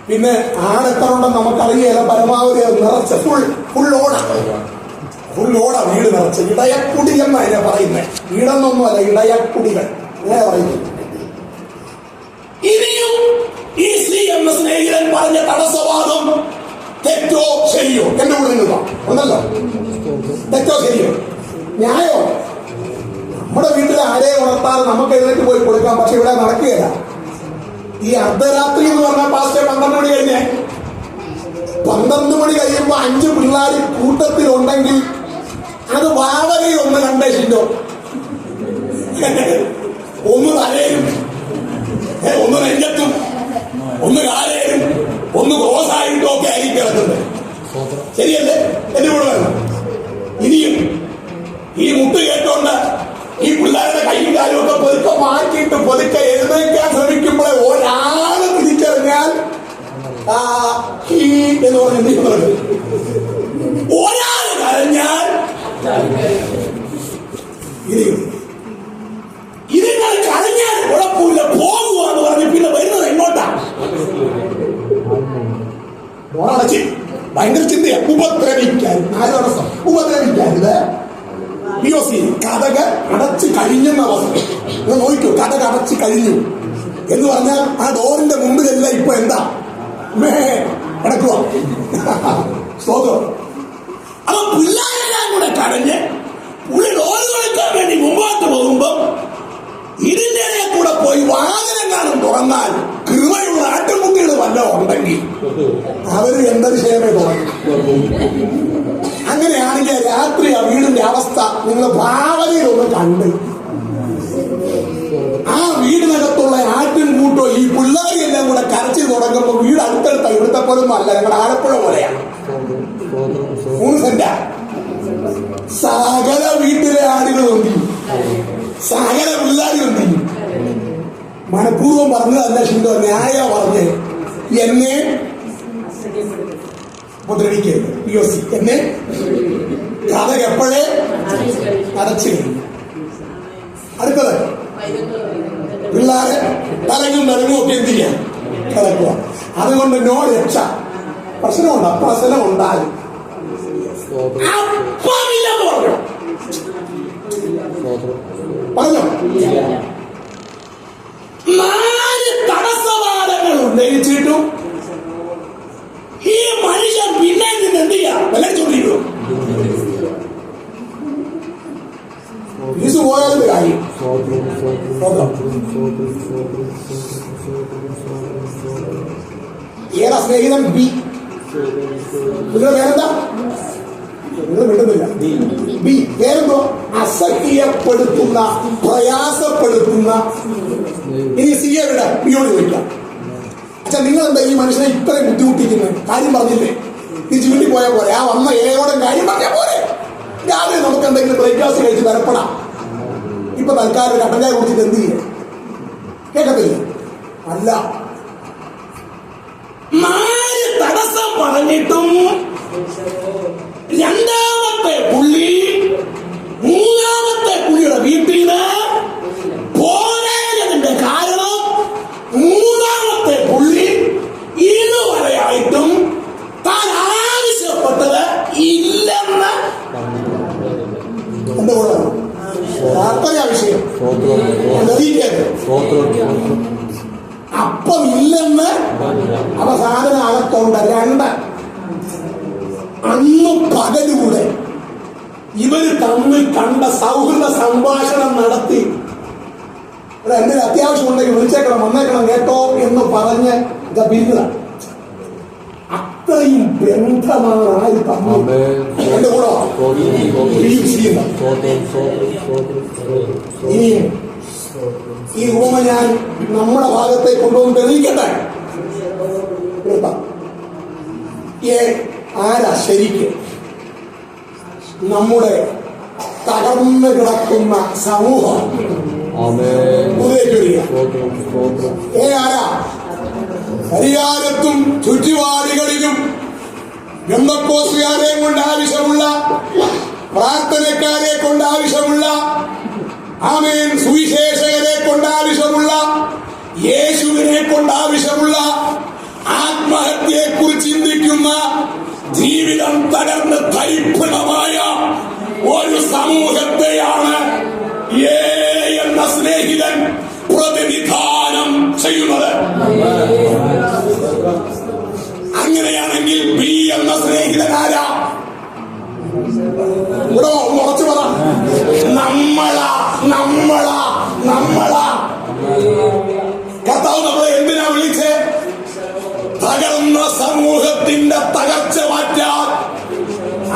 പിന്നെ ആടെത്ര ഉണ്ടെന്ന് നമുക്കറിയില്ല. പരമാവധി നിറച്ച് ഫുൾ ഓട വീട് നിറച്ച് ഇടയക്കുടി എന്നാ അതിനെ പറയുന്നത്. വീടെന്നൊന്നുമല്ല, ഇടയക്കുടികൾ അങ്ങനെ പറയുന്നത്. ഇനിയും ഈ ശ്രീ എന്ന സ്നേഹിതൻ പറഞ്ഞ തടസ്സവാദം തെറ്റോ ശരിയോ? എന്റെ കൂടെ നിൽക്കുക ഒന്നല്ലോ. തെറ്റോ ശരിയോ? ന്യായോ? നമ്മുടെ വീട്ടിൽ ആരെയും ഉണർത്താതെ നമുക്ക് എഴുന്നേറ്റ് പോയി കൊടുക്കാം. പക്ഷെ ഇവിടെ നടക്കുകയില്ല. ഈ അർദ്ധരാത്രി എന്ന് പറഞ്ഞാൽ പാസ്റ്റേ 12 മണി കഴിഞ്ഞ് 12 മണി കഴിയുമ്പോ 5 പിള്ളേർ കൂട്ടത്തിലുണ്ടെങ്കിൽ അത് വാവകയിൽ 1 2 ഒന്ന് തലയിലും, 1 നെഞ്ചത്തും, 1 കാലയിലും, 1 ക്രോസായിട്ടും ഒക്കെ ആയിരിക്കും കിടക്കുന്നത്. ശരിയല്ലേ? എന്റെ കൂടെ വേണം. ഇനിയും ഈ മുട്ട് കേട്ടോണ്ട് ഈ പിള്ളേരുടെ കൈയും കാലും ഒക്കെ പൊതുക്കെ മാറ്റിയിട്ട് പൊതുക്കെ എഴുന്നേക്കാൻ ശ്രമിക്കുമ്പോഴേ ഒരാള് തിരിച്ചറിഞ്ഞാൽ എന്ന് പറഞ്ഞിട്ടുണ്ട്. ഒരാള് കരഞ്ഞാൽ ഇതിങ്ങൾ കരഞ്ഞാൽ കുഴപ്പമില്ല, പോകുക എന്ന് പറഞ്ഞ് പിന്നെ വരുന്നത് എങ്ങോട്ടാ? ഓണടച്ച് ഭയങ്കര ചിന്തയാ. ഉപദ്രവിക്കാൻ 4 വർഷം ഉപദ്രവിക്കരുത്. POC കഥക അടച്ചു കഴിഞ്ഞെന്ന അവസ്ഥ നോക്കൂ. കഥക അടച്ചു കഴിഞ്ഞു എന്ന് പറഞ്ഞാൽ ആ ഡോറിന്റെ മുമ്പിലെല്ലാം ഇപ്പൊ എന്താ കിടക്കുക. സ്തോത്രം. അപ്പൊ പിള്ളേരെല്ലാം കൂടെ കരഞ്ഞ് പുള്ളി ഡോറ് കളിക്കാൻ വേണ്ടി മുമ്പോട്ട് പോകുമ്പോ ഇതിന്റെ കൂടെ പോയി വാഹനങ്ങാനും തുറന്നാൽ കൃപയുള്ള ആട്ടുകുട്ടികൾ വല്ലതും ഉണ്ടെങ്കിൽ അവര് എന്തൊരു ക്ഷേമേ തുടങ്ങി. അങ്ങനെയാണെങ്കിൽ രാത്രി ആ വീടിന്റെ അവസ്ഥ നിങ്ങൾ ഭാവനയിലൊന്ന് കണ്ട് ആ വീടിനകത്തുള്ള ആട്ടിൻ കൂട്ടോ ഈ പിള്ളേരെല്ലാം കൂടെ കരച്ചു തുടങ്ങുമ്പോൾ വീട് അടുത്തടുത്ത ഇവിടുത്തെ പോലൊന്നും അല്ല, ഞങ്ങളുടെ ആലപ്പുഴ പോലെയാണ്. 3 സെന്റാ. സകല വീട്ടിലെ ആടുകളുണ്ട്, സകല പിള്ളേരുണ്ട്. മനഃപൂർവ്വം പറഞ്ഞതല്ല ഷിൻഡോ, ന്യായ പറഞ്ഞ് എന്നെ ഉപദ്രവിക്കരുത്. POC എന്നെ കഥ എപ്പോഴേ അടച്ചു കഴിഞ്ഞു. അടുത്തത് പിള്ളേരെ തലങ്ങും ഒക്കെ എന്ത് ചെയ്യാം? കിടക്കുക. അതുകൊണ്ട് നോ രക്ഷ. പ്രശ്നമുണ്ട്. പ്രശ്നം ഉണ്ടാകും. പറഞ്ഞോ? 4 തടസ്സവാദങ്ങൾ ഉന്നയിച്ചിട്ടും ഈ മനുഷ്യൻ പിന്നെ നിന്ന് എന്ത് ചെയ്യാം? വിലച്ചുകൊണ്ടിരിക്കും. ഫീസ് പോയാലും കാര്യം. ഏതാ സ്നേഹിതൻ? ബി. നിങ്ങളുടെ പേരെന്താ? നിങ്ങൾ വിടുന്നില്ല. ബി. പേരെന്തോ? അസഹ്യപ്പെടുത്തുന്ന, പ്രയാസപ്പെടുത്തുന്ന. ഇനി സി എ വിടാം, ബിയോട് ചോദിക്കാം. അച്ഛാ, നിങ്ങൾ എന്താ ഈ മനുഷ്യനെ ഇത്രയും ബുദ്ധിമുട്ടിക്കുന്നത്? കാര്യം പറഞ്ഞില്ലേ? തിരിച്ചു വീട്ടിൽ പോയാൽ പോലെ ആ വന്ന ഏകോടെ കാര്യം പറഞ്ഞാൽ പോലെ രാവിലെ നമുക്ക് എന്തെങ്കിലും ബ്രേക്ക്ഫാസ്റ്റ് കഴിച്ച് വരപ്പെടാം. ഇപ്പൊ തൽക്കാലം ഒരു കട്ടഞ്ചായ കുടിച്ചിട്ട് എന്ത് ചെയ്യും? കേൾക്കത്തില്ല. അല്ല, 4 തടസ്സം പറഞ്ഞിട്ടും രണ്ടാമത്തെ പുള്ളി 3ാമത്തെ പുള്ളിയുടെ വീട്ടിൽ നിന്ന് പോരാഞ്ഞതിന്റെ കാരണം 3ാമത്തെ പുള്ളി ഇതുവരെയായിട്ടും താൻ ആവശ്യപ്പെട്ടത് ഇല്ലെന്ന് എന്റെ കൂടെ പ്രാർത്ഥന വിഷയം അപ്പം ഇല്ലെന്ന് അവസാനം അകത്തോണ്ട് 2 അന്ന് പകലൂടെ ഇവര് തമ്മിൽ കണ്ട സൗഹൃദ സംഭാഷണം നടത്തി ഇവിടെ എന്തെങ്കിലും അത്യാവശ്യം ഉണ്ടെങ്കിൽ വിളിച്ചേക്കണം, വന്നേക്കണം കേട്ടോ എന്ന് പറഞ്ഞ് ഇതാ പിരിഞ്ഞതാണ്. അത്രയും ബന്ധമാണ് ആര് തമ്മിൽ. എന്റെ കൂടെ ഇനിയും ഈ ഉപമ ഞാൻ നമ്മുടെ ഭാഗത്തെ കൊണ്ടുവന്ന് തെളിയിക്കട്ടെ. ആരാ ശരിക്കും നമ്മുടെ തകർന്നു കിടക്കുന്ന സമൂഹം? ആരാ? പരിയാരത്തും ചുറ്റുപാടുകളിലും പെന്തക്കോസ്തുകാരെ കൊണ്ട് ആവശ്യമുള്ള, പ്രാർത്ഥനക്കാരെ കൊണ്ട് ആവശ്യമുള്ള, ആമേൻ, സുവിശേഷകരെ കൊണ്ട് ആവശ്യമുള്ള, യേശുവിനെ കൊണ്ട് ആവശ്യമുള്ള, ആത്മഹത്യയെ കുറിച്ച് ചിന്തിക്കുന്ന, ജീവിതം തകർന്ന് തരിപ്പണമായ ഒരു സമൂഹത്തെയാണ് എന്ന സ്നേഹിതൻ പ്രതിനിധാനം ചെയ്യുന്നത്. അങ്ങനെയാണെങ്കിൽ ബി എന്ന സ്നേഹിതൻ ആരാ? ഇവിടെ ഉറച്ചു പറ. നമ്മളാ. കർത്താവ് നമ്മളെ എന്തിനാ വിളിച്ചേ? തകർന്ന സമൂഹത്തിന്റെ തകർച്ച മാറ്റാൻ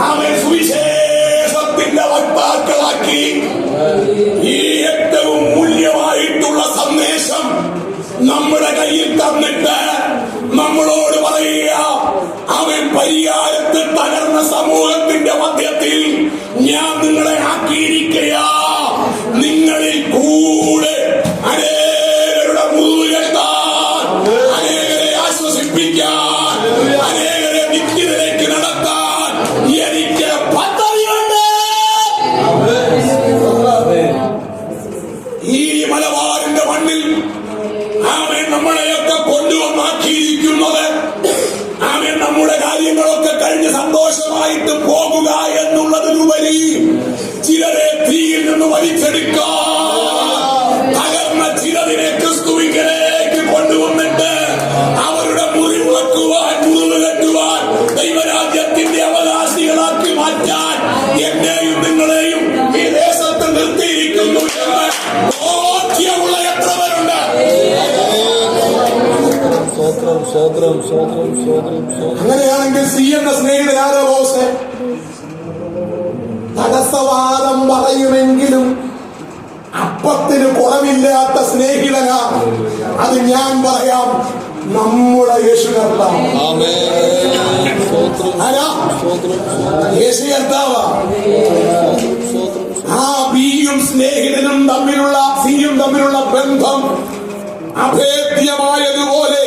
അവൻ സുവിശേഷത്തിന്റെ വക്താക്കളാക്കി ഈ ഏറ്റവും മൂല്യമായിട്ടുള്ള സന്ദേശം നമ്മുടെ കയ്യിൽ തന്നിട്ട് നമ്മളോട് പറയുക, അവൻ പരിയാരത്ത് തകർന്ന സമൂഹത്തിന്റെ മധ്യത്തിൽ ഞാൻ നിങ്ങളെ ആക്കിയിരിക്കുക. നിങ്ങളിൽ കൂടെ അനേകരുടെ മുഴുവൻ, അനേകരെ ആശ്വസിപ്പിക്കാൻ, അനേകരെ നിത്യതയിലേക്ക് നടത്താൻ എനിക്ക് പദ്ധതിയുണ്ട്. ഈ മലബാറിന്റെ മണ്ണിൽ ആമേൻ നമ്മളെയൊക്കെ കൊണ്ടുവന്നാക്കിയിരിക്കുന്നത്, ആമേൻ നമ്മുടെ കാര്യങ്ങളൊക്കെ കഴിഞ്ഞ് സന്തോഷമായിട്ട് പോകുക എന്നുള്ളതിനുപരി ചിലരെ തീയിൽ നിന്ന് വലിച്ചെടുക്കാൻ, തകർന്ന ചിലതിനെ ക്രിസ്തുവിലേക്ക് കൊണ്ടുവന്നിട്ട് അവരുടെ മുറിവ് കെട്ടുവാൻ, ദൈവരാജ്യത്തിന്റെ അവകാശികളാക്കി മാറ്റാൻ എന്നെയും നിങ്ങളെയും ഈ ദേശത്ത് നിർത്തിയിരിക്കുന്നു എന്ന് ബോധ്യമുള്ള എത്ര പേരുണ്ട്? അങ്ങനെയാണെങ്കിൽ സി എന്ന സ്നേഹിതൻ ആരോ ബോസ്? തടസ്സവാദം പറയുമെങ്കിലും അപ്പത്തിന് കുറവില്ലാത്ത സ്നേഹിതനാ. അത് ഞാൻ പറയാം, നമ്മുടെ യേശു കർത്താവ്. യേശു കർത്താവ്. ആ ബിയും സ്നേഹിതനും തമ്മിലുള്ള, സിയും തമ്മിലുള്ള ബന്ധം അഭേദ്യമായതുപോലെ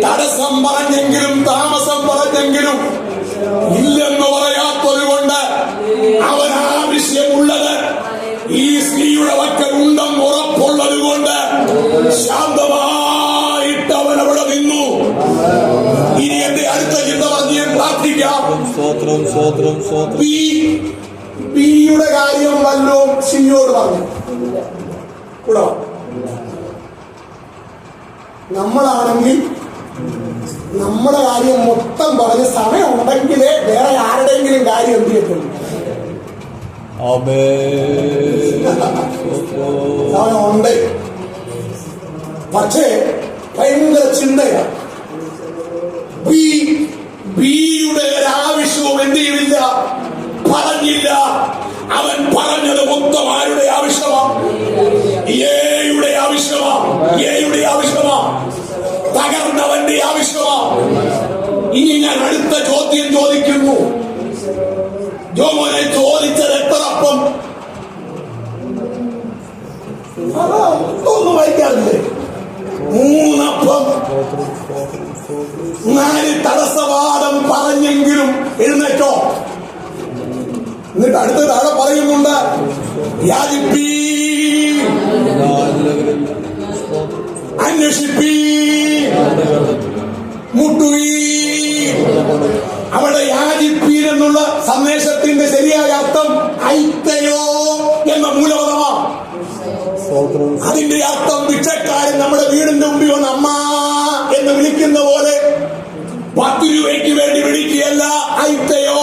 തടസ്സം പറഞ്ഞെങ്കിലും താമസം പറഞ്ഞെങ്കിലും ഇല്ലെന്ന് പറയാത്തത് കൊണ്ട് അവൻ ആവശ്യമുള്ളത് ഈ സ്ത്രീയുടെ വക്കൽ ഉണ്ടെന്ന് ഉറപ്പുള്ളത് കൊണ്ട് ശാന്തമായിട്ട് അവൻ അവിടെ നിന്നു. ഇനി എന്റെ അടുത്ത ചിന്ത പറഞ്ഞ് പ്രാർത്ഥിക്കാം. ബിയുടെ കാര്യം വല്ലോ സിയോട് പറഞ്ഞു കൂടാ. നമ്മളാണെങ്കിൽ നമ്മുടെ കാര്യം മൊത്തം പറഞ്ഞ് സമയം ഉണ്ടെങ്കിലേ വേറെ ആരുടെയെങ്കിലും കാര്യം എന്ത് ചെയ്യത്തുള്ളൂ. സമയമുണ്ട്, പക്ഷേ ഭയങ്കര ചിന്തയാണ്. ബിയുടെ ഒരാവശ്യവും എന്ത് ചെയ്തില്ല, പറഞ്ഞില്ല. അവൻ പറഞ്ഞത് മൊത്തം ആരുടെ ആവശ്യമാണ്? എയുടെ ആവശ്യമാ, തകർന്നവന്റെ ആവശ്യമാ. ഇനി ഞാൻ അടുത്ത ചോദ്യം ചോദിക്കുന്നു. ജോമോനെ ചോദിച്ചത് എത്രപ്പം? ഒന്നും വായിക്കാറില്ലേ? 3 അപ്പം. 4 തടസ്സവാദം പറഞ്ഞെങ്കിലും എഴുന്നേറ്റോ. എന്നിട്ട് അടുത്ത താഴെ പറയുന്നുണ്ട്, യാചിപ്പീ, അന്വേഷിപ്പീ, മുട്ടുവീ. അവിടെ യാചിപ്പീൻ എന്നുള്ള സന്ദേശത്തിന്റെ ശരിയായ അർത്ഥം ഐത്തയോ എന്ന മൂലപദമാണ്. അതിന്റെ അർത്ഥം ഭിക്ഷക്കാരൻ നമ്മുടെ വീടിന്റെ മുമ്പിൽ വന്ന് അമ്മ എന്ന് വിളിക്കുന്ന പോലെ 10 രൂപയ്ക്ക് വേണ്ടി വിളിക്കുകയല്ല. ഐത്തയോ,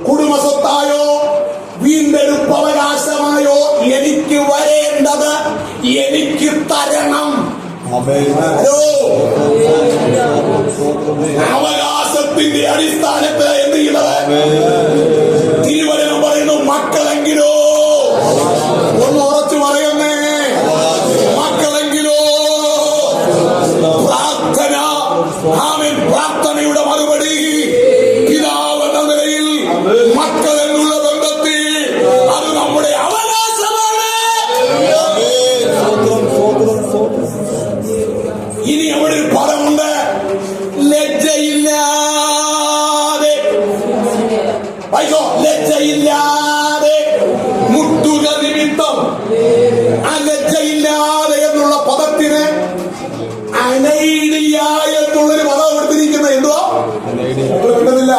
കുടുംബസ്വത്തായോ വീണ്ടെടുപ്പവകാശമായോ എനിക്ക് വരേണ്ടത് എനിക്ക് തരണം. ഹലോ, അവകാശത്തിന്റെ അടിസ്ഥാനത്തിൽ എന്ത് ചെയ്യുന്നത്? തിരുവചനം പറയുന്നു, മക്കളെങ്കിലോ, ഒന്ന് ഉറച്ചു പറയുന്നേ, മക്കളെങ്കിലോ പ്രാർത്ഥന, ആമേൻ, പ്രാർത്ഥനയുടെ മറുപടി പിതാവ് എന്ന നിലയിൽ മക്കൾ എന്നുള്ള ബന്ധത്തിൽ അത് നമ്മുടെ അവകാശമാണ്. ഇനി അവിടെ ഒരു പദമുണ്ട്, ലജ്ജയില്ലാതെ, വായിക്കോ, ലജ്ജയില്ലാതെ മുട്ടുക നിമിത്തം. ആ ലജ്ജയില്ലാതെ എന്നുള്ള പദത്തിന് അനൈഡിയ എന്നുള്ളൊരു പദം എടുത്തിരിക്കുന്നത്. എന്തുവാ? കിട്ടുന്നില്ല.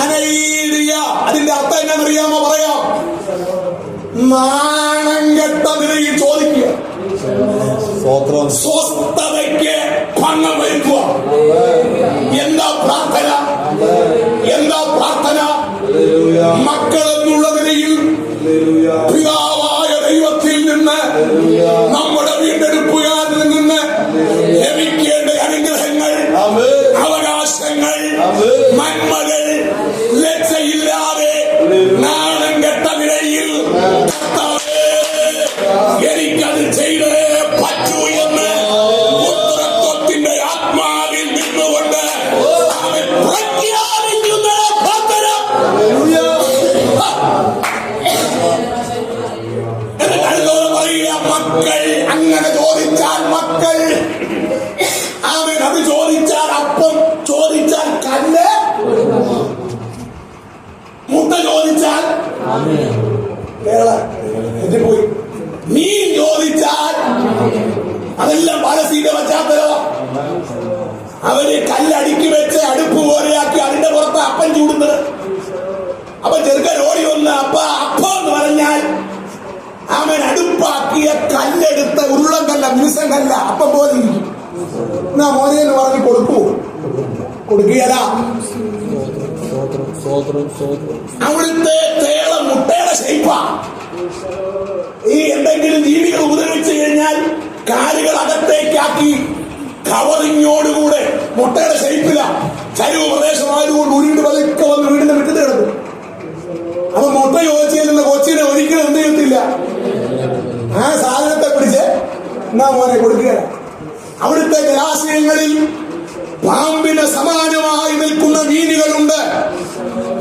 അനൈഡിയ, അതിന്റെ അർത്ഥം എന്നാണെന്നറിയാമോ? പറയാം, നാണം കെട്ട നിലയിൽ ചോദിക്കുക, സ്വസ്ഥതയ്ക്ക് ഭംഗം വരുത്തുക. എന്താ പ്രാർത്ഥന? എന്താ പ്രാർത്ഥന? മക്കൾ എന്നുള്ള നിലയിൽ പിതാവായ ദൈവത്തിൽ നിന്ന്, നമ്മുടെ വീണ്ടെടുപ്പുകാരിൽ നിന്ന് ലഭിക്കേണ്ട അനുഗ്രഹങ്ങൾ, അവകാശങ്ങൾ, നന്മകൾ ലജ്ജയില്ലാതെ നാണം കെട്ട നിലയിൽ എനിക്കത് ചെയ്തേ പറ്റൂ എന്ന് ഉത്തരത്വത്തിന്റെ ആത്മാവിൽ നിന്നുകൊണ്ട് അവൻ പ്രഖ്യാപിക്കുന്ന പ്രാർത്ഥന. പറയുക, മക്കൾ അങ്ങനെ ചോദിച്ചാൽ, മക്കൾ അവൻ അത് ചോദിച്ചാൽ അപ്പം, ചോദിച്ചാൽ കല്ല്, മുട്ട ചോദിച്ചാൽ പോയി, മീൻ ചോദിച്ചാൽ, അതെല്ലാം പാലസ്തീന്റെ പശ്ചാത്തലോ. അവര് കല്ലടുക്കി വെച്ച് അടുപ്പ് പോലെയാക്കി അതിന്റെ പുറത്ത് അപ്പം ചൂടുന്നത്. അപ്പൊ ചെറുക്കൻ ഓടി വന്ന് അപ്പം എന്ന് പറഞ്ഞാൽ അവൻ അടുപ്പാക്കിയ കല്ലെടുത്ത ഉരുളം കല്ല, മിനുസം കല്ല, അപ്പം പോലെ ഇരിക്കും. എന്നാ മോനെ എന്ന് പറഞ്ഞ് കൊടുക്കുകയല്ല. അവിടുത്തെ തേള മുട്ടയുടെ ഷേപ്പാ. ഈ എന്തെങ്കിലും ജീവികൾ ഉപദ്രവിച്ചു കഴിഞ്ഞാൽ കാലുകൾ അകത്തേക്കാക്കി കവറിങ്ങോടുകൂടെ മുട്ടയുടെ ഷേപ്പില, ചരിവ് പ്രദേശമായതുകൊണ്ട് ഉരുണ്ട് പതുക്കെ വന്ന് വീടിന്റെ മുറ്റത്ത് കിടക്കും. അപ്പൊ മുട്ട ചോദിച്ചിരുന്ന കൊച്ചിനെ ഒരിക്കലും എന്ത് ചെയ്യത്തില്ല, ആ സാധനത്തെ പിടിച്ച് എന്നാ മോനെ കൊടുക്കുകയാണ്. അവിടുത്തെ ജലാശയങ്ങളിൽ പാമ്പിന് സമാനമായി നിൽക്കുന്ന മീനുകളുണ്ട്.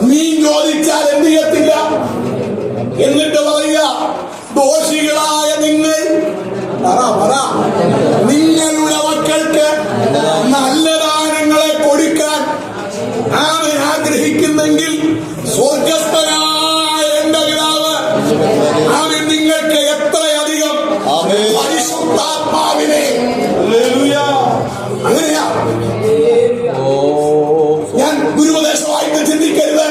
മീൻ ചോദിച്ചാൽ എന്ത് ചെയ്യത്തില്ല. എന്നിട്ട് പറയുക, ദോഷികളായ നിങ്ങൾ നിങ്ങളുടെ മക്കൾക്ക് നല്ല ദാനങ്ങളെ കൊടുക്കാൻ അവൻ ആഗ്രഹിക്കുന്നെങ്കിൽ സ്വർഗസ്ഥനായ എന്റെ പിതാവ് അവൻ നിങ്ങൾക്ക് എത്രയധികം പരിശുദ്ധാത്മാവിനെ. അങ്ങനെയാ ഞാൻ ഗുരുപദേശമായിട്ട് ചിന്തിക്കരുത്.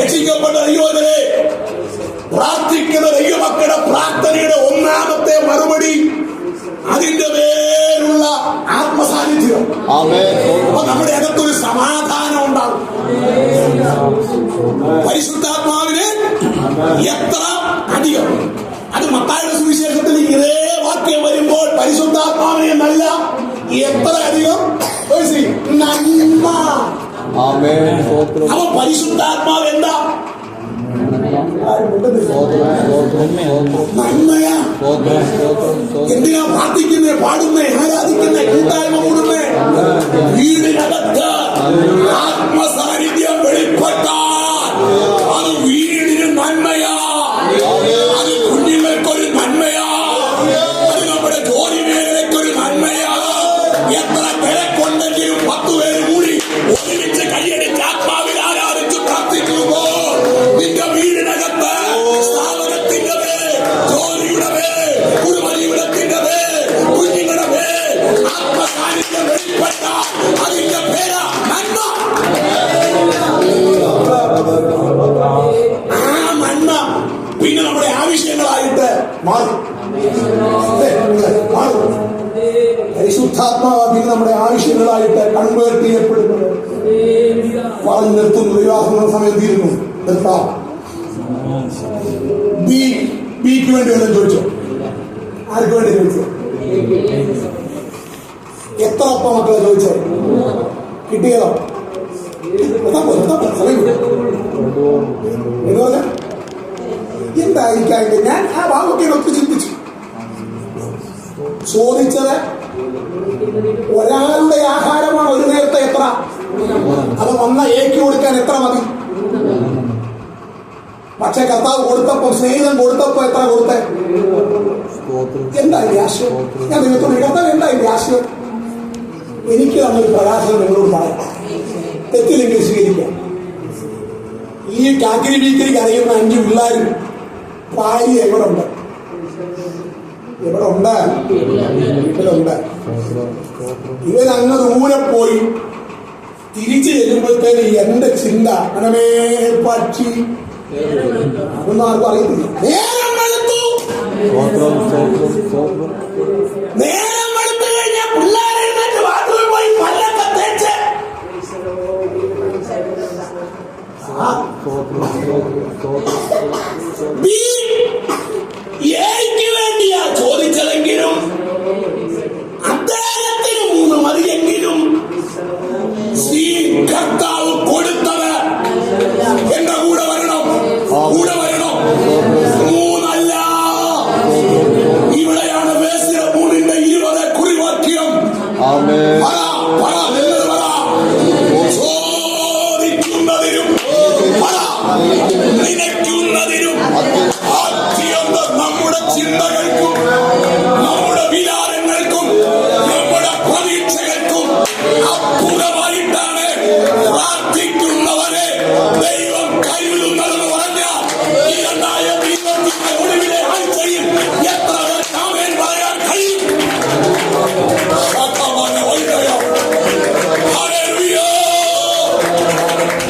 രക്ഷിക്കപ്പെട്ട ദൈവത്തിനെ പ്രാർത്ഥിക്കുന്ന ദൈവമക്കളുടെ പ്രാർത്ഥനയുടെ ഒന്നാമത്തെ മറുപടി അതിന്റെ പേരുള്ള ആത്മസാന്നിധ്യം. അപ്പൊ നമ്മുടെ അകത്തൊരു സമാധാനം ഉണ്ടാകും. പരിശുദ്ധാത്മാവിന് എത്ര അധികം, അത് മത്തായിയുടെ സുവിശേഷത്തിൽ ഇതേ വാക്യം വരുമ്പോൾ പരിശുദ്ധാത്മാവിനെ നല്ല എത്ര അധികം നന്മ. അപ്പൊ പരിശുദ്ധാത്മാവ് എന്താ? നന്മയാ. എന്തിനാ പ്രാർത്ഥിക്കുന്നേ, പാടുന്നേ, ആരാധിക്കുന്നേ, കൂട്ടായ്മ കൂടുന്നേ? വീടിനകത്ത് ആത്മസാന്നിധ്യം വെളിപ്പെട്ടാൽ അത് വീടിന് നന്മയാ, അത് കുഞ്ഞുങ്ങൾക്കൊരു നന്മയാ, അത് നമ്മുടെ ജോലി മേഖലയ്ക്കൊരു നന്മയാ. എത്ര തിരക്കുണ്ടെങ്കിലും 10 പേര് കൂടി ഒരുമിച്ച് കൈയടിച്ച് ആത്മാവിൽ ആരാധിച്ച് പ്രാർത്ഥിക്കുമ്പോ നിന്റെ വീടിനകത്ത് സ്ഥാപനത്തിന്റെ പേര്, ജോലിയുടെ പേര്, കുടുംബജീവിതത്തിന്റെ പേര്, കുഞ്ഞുങ്ങളുടെ പേര് ആത്മസാന്നിധ്യം വെളിപ്പെട്ട അതിന്റെ പേരാ നന്മ. ആ നന്മ പിന്നെ നമ്മുടെ ആവശ്യങ്ങളായിട്ട് മാറും. പരിശുദ്ധാത്മാവ് പിന്നെ നമ്മുടെ ആവശ്യങ്ങളായിട്ട് കൺവേർട്ട് ചെയ്യപ്പെടുന്നത്. പറഞ്ഞു നിർത്തുന്നു, വിവാഹങ്ങളുടെ സമയം തീരുന്നു, നിർത്താം. ബിക്ക് വേണ്ടി വല്ലതും ചോദിച്ചോ? ആർക്ക് വേണ്ടി ചോദിച്ചത്? എത്ര അപ്പം മക്കളെ ചോദിച്ചത്? കിട്ടിയതോ? സമയം എന്ന് പറഞ്ഞ എന്തായിരിക്കാണ്ട് ഞാൻ ആ ഭാഗമൊക്കെ ഒത്ത് ചിന്തിച്ചു. ചോദിച്ചത് ഒരാളുടെ ആഹാരമാണ് ഒരു നേരത്തെ എത്ര? അത് വന്ന ഏക്ക് കൊടുക്കാൻ എത്ര മതി? പക്ഷെ കർത്താവ് കൊടുത്തപ്പോ, സ്നേഹിതൻ കൊടുത്തപ്പോ എത്ര കൊടുത്തേ? എന്തായി ആശയം? ഞാൻ നിങ്ങൾക്കോട് കർത്താവ് എന്തായി ആശയം? എനിക്ക് തന്നൊരു പ്രകാശനം നിങ്ങളോട് പറയാം, തെറ്റില്ലെങ്കിൽ സ്വീകരിക്കാം. ഈ കാക്കിരി വീക്കിരിക്ക് അറിയുന്ന 5 പിള്ളേരും ഭാര്യ എവിടെ ഉണ്ട്? എവിടെ ഉണ്ട്? വീട്ടിലുണ്ട്. ഇവൻ അങ്ങ് ദൂരെ പോയി തിരിച്ചു ചെല്ലുമ്പോഴത്തേന് എന്റെ ചിന്ത മനമേ പക്ഷി അതൊന്നും ആർക്കും അറിയത്തില്ല. നേരം വെളുത്തു കഴിഞ്ഞാൽ പിള്ളേരെഴുന്നേറ്റ് ബാത്റൂമിൽ പോയി പല്ലൊക്കെ തേച്ച് ഏക്ക് വേണ്ടിയാ ചോദിച്ചതെങ്കിലും അദ്ദേഹത്തിന് 3 മതിയെങ്കിലും കർത്താവ് കൊടുത്തത് എന്റെ കൂടെ വരണം, കൂടെ വരണം. 3 അല്ല, ഇവിടെയാണ് വേശ്യ 3-ന്റെ 20 കുറിവാക്യം. ചോദിക്കുന്നതിനും നിനയ്ക്കുന്നതിനും നമ്മുടെ ചിന്തകൾക്കും നമ്മുടെ വിചാരങ്ങൾക്കും നമ്മുടെ പ്രതീക്ഷകൾക്കും അപ്പുറമായിട്ടാണ് പ്രാർത്ഥിക്കുന്നവരെ ദൈവം കൈവിടുന്നതെന്ന് പറഞ്ഞാൽ ഈ 2020 ഒടുവിലെ ആഴ്ചയിൽ എത്ര ആമേൻ പറയാൻ കഴിയും?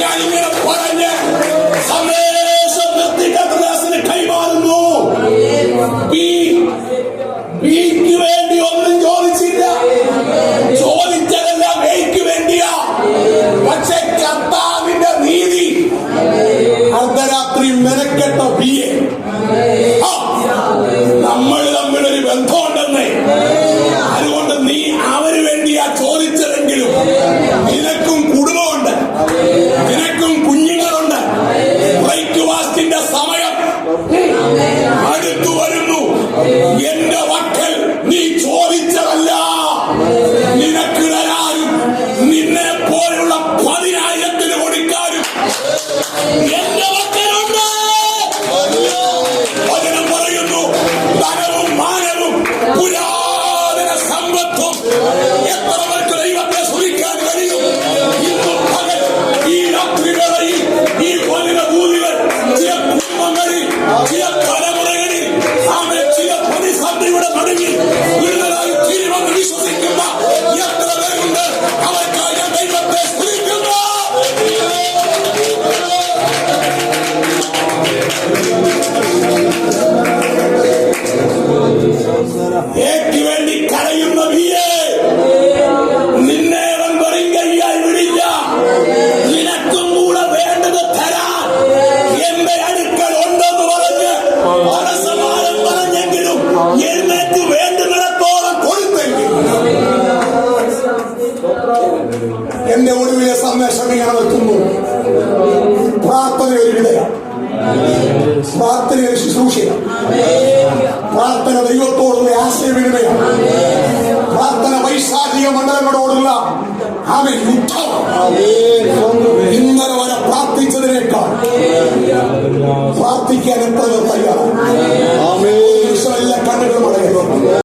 ഞാനിങ്ങനെ പറഞ്ഞ് സന്ദേശം നിർത്തിക്കത്തിന് കൈമാറുന്നു. ബിക്ക് വേണ്ടി ഒന്നും ചോദിച്ചില്ല, ചോദിച്ചതെല്ലാം എയ്ക്ക് വേണ്ടിയാ. പക്ഷെ കർത്താവിന്റെ നീതി അർദ്ധരാത്രി മെനക്കെട്ട ബിയെ നമ്മൾ തമ്മിലൊരു ബന്ധമുണ്ടെന്നേ, അതുകൊണ്ട് നീ അവന് വേണ്ടിയാ ചോദിച്ചതെങ്കിലും നിനക്കും കുടുംബമുണ്ട്, നിനക്കും കുഞ്ഞുങ്ങളുണ്ട്. ബ്രേക്ക്ഫാസ്റ്റിന്റെ സമയം അടുത്തു വരുന്നു. എന്റെ മക്കൾ നീ ചോദിച്ചതല്ല നിനക്ക് തരാനും നിന്നെ പോലുള്ള 10,000-ന് കൊടുക്കാനും എന്റെ മക്കളുണ്ട്. വചനം പറയുന്നു, ധനവും മാനവും പുരാതന സമ്പത്തും എത്ര പേർക്ക് ദൈവത്തെ സ്തുതിക്കാൻ കഴിയും? ഇന്നും പകൽ ഈ രാത്രിവേളയിൽ ഈ വലിയ ഭൂമികൾ ചില കുടുംബങ്ങളിൽ, ചില തലമുറകളിൽ ചില പ്രതിസന്ധിയുടെ നടുവിൽ വിടുതലായി തീരുമെന്ന് വിശ്വസിക്കുന്ന എത്ര പേരുണ്ട്? അവർക്കായി ഞാൻ ദൈവത്തെ സ്തുതിക്കുന്നു. ഏക്ക് വേണ്ടി കരയുന്ന ബിയെ നിന്നെ വെറും കൈയായി വിടില്ല. നിനക്കും കൂടെ വേണ്ടത് തരാൻ എന്റെ അടുക്കൽ ഉണ്ടെന്ന് പറഞ്ഞ് മനസ്സമാനം പറഞ്ഞെങ്കിലും എഴുന്നേറ്റ് വേണ്ടുന്നിടത്തോളം കൊടുത്തെങ്കിൽ എന്റെ ഒടുവിലെ സന്ദേശം ഇങ്ങനെ നിർത്തുന്നു. പ്രാർത്ഥന ഒരു വിടയാണ്, പ്രാർത്ഥന ഒരു ശുശ്രൂഷയാണ്, പ്രാർത്ഥന ദൈവത്തോടുള്ള ആശയവിനിമയം, പ്രാർത്ഥന വൈശാഖിക മണ്ഡലങ്ങളോടുള്ള യുദ്ധമാണ്. ഇന്നലെ വരെ പ്രാർത്ഥിച്ചതിനേക്കാൾ പ്രാർത്ഥിക്കാൻ എത്ര തയ്യാറാണ്?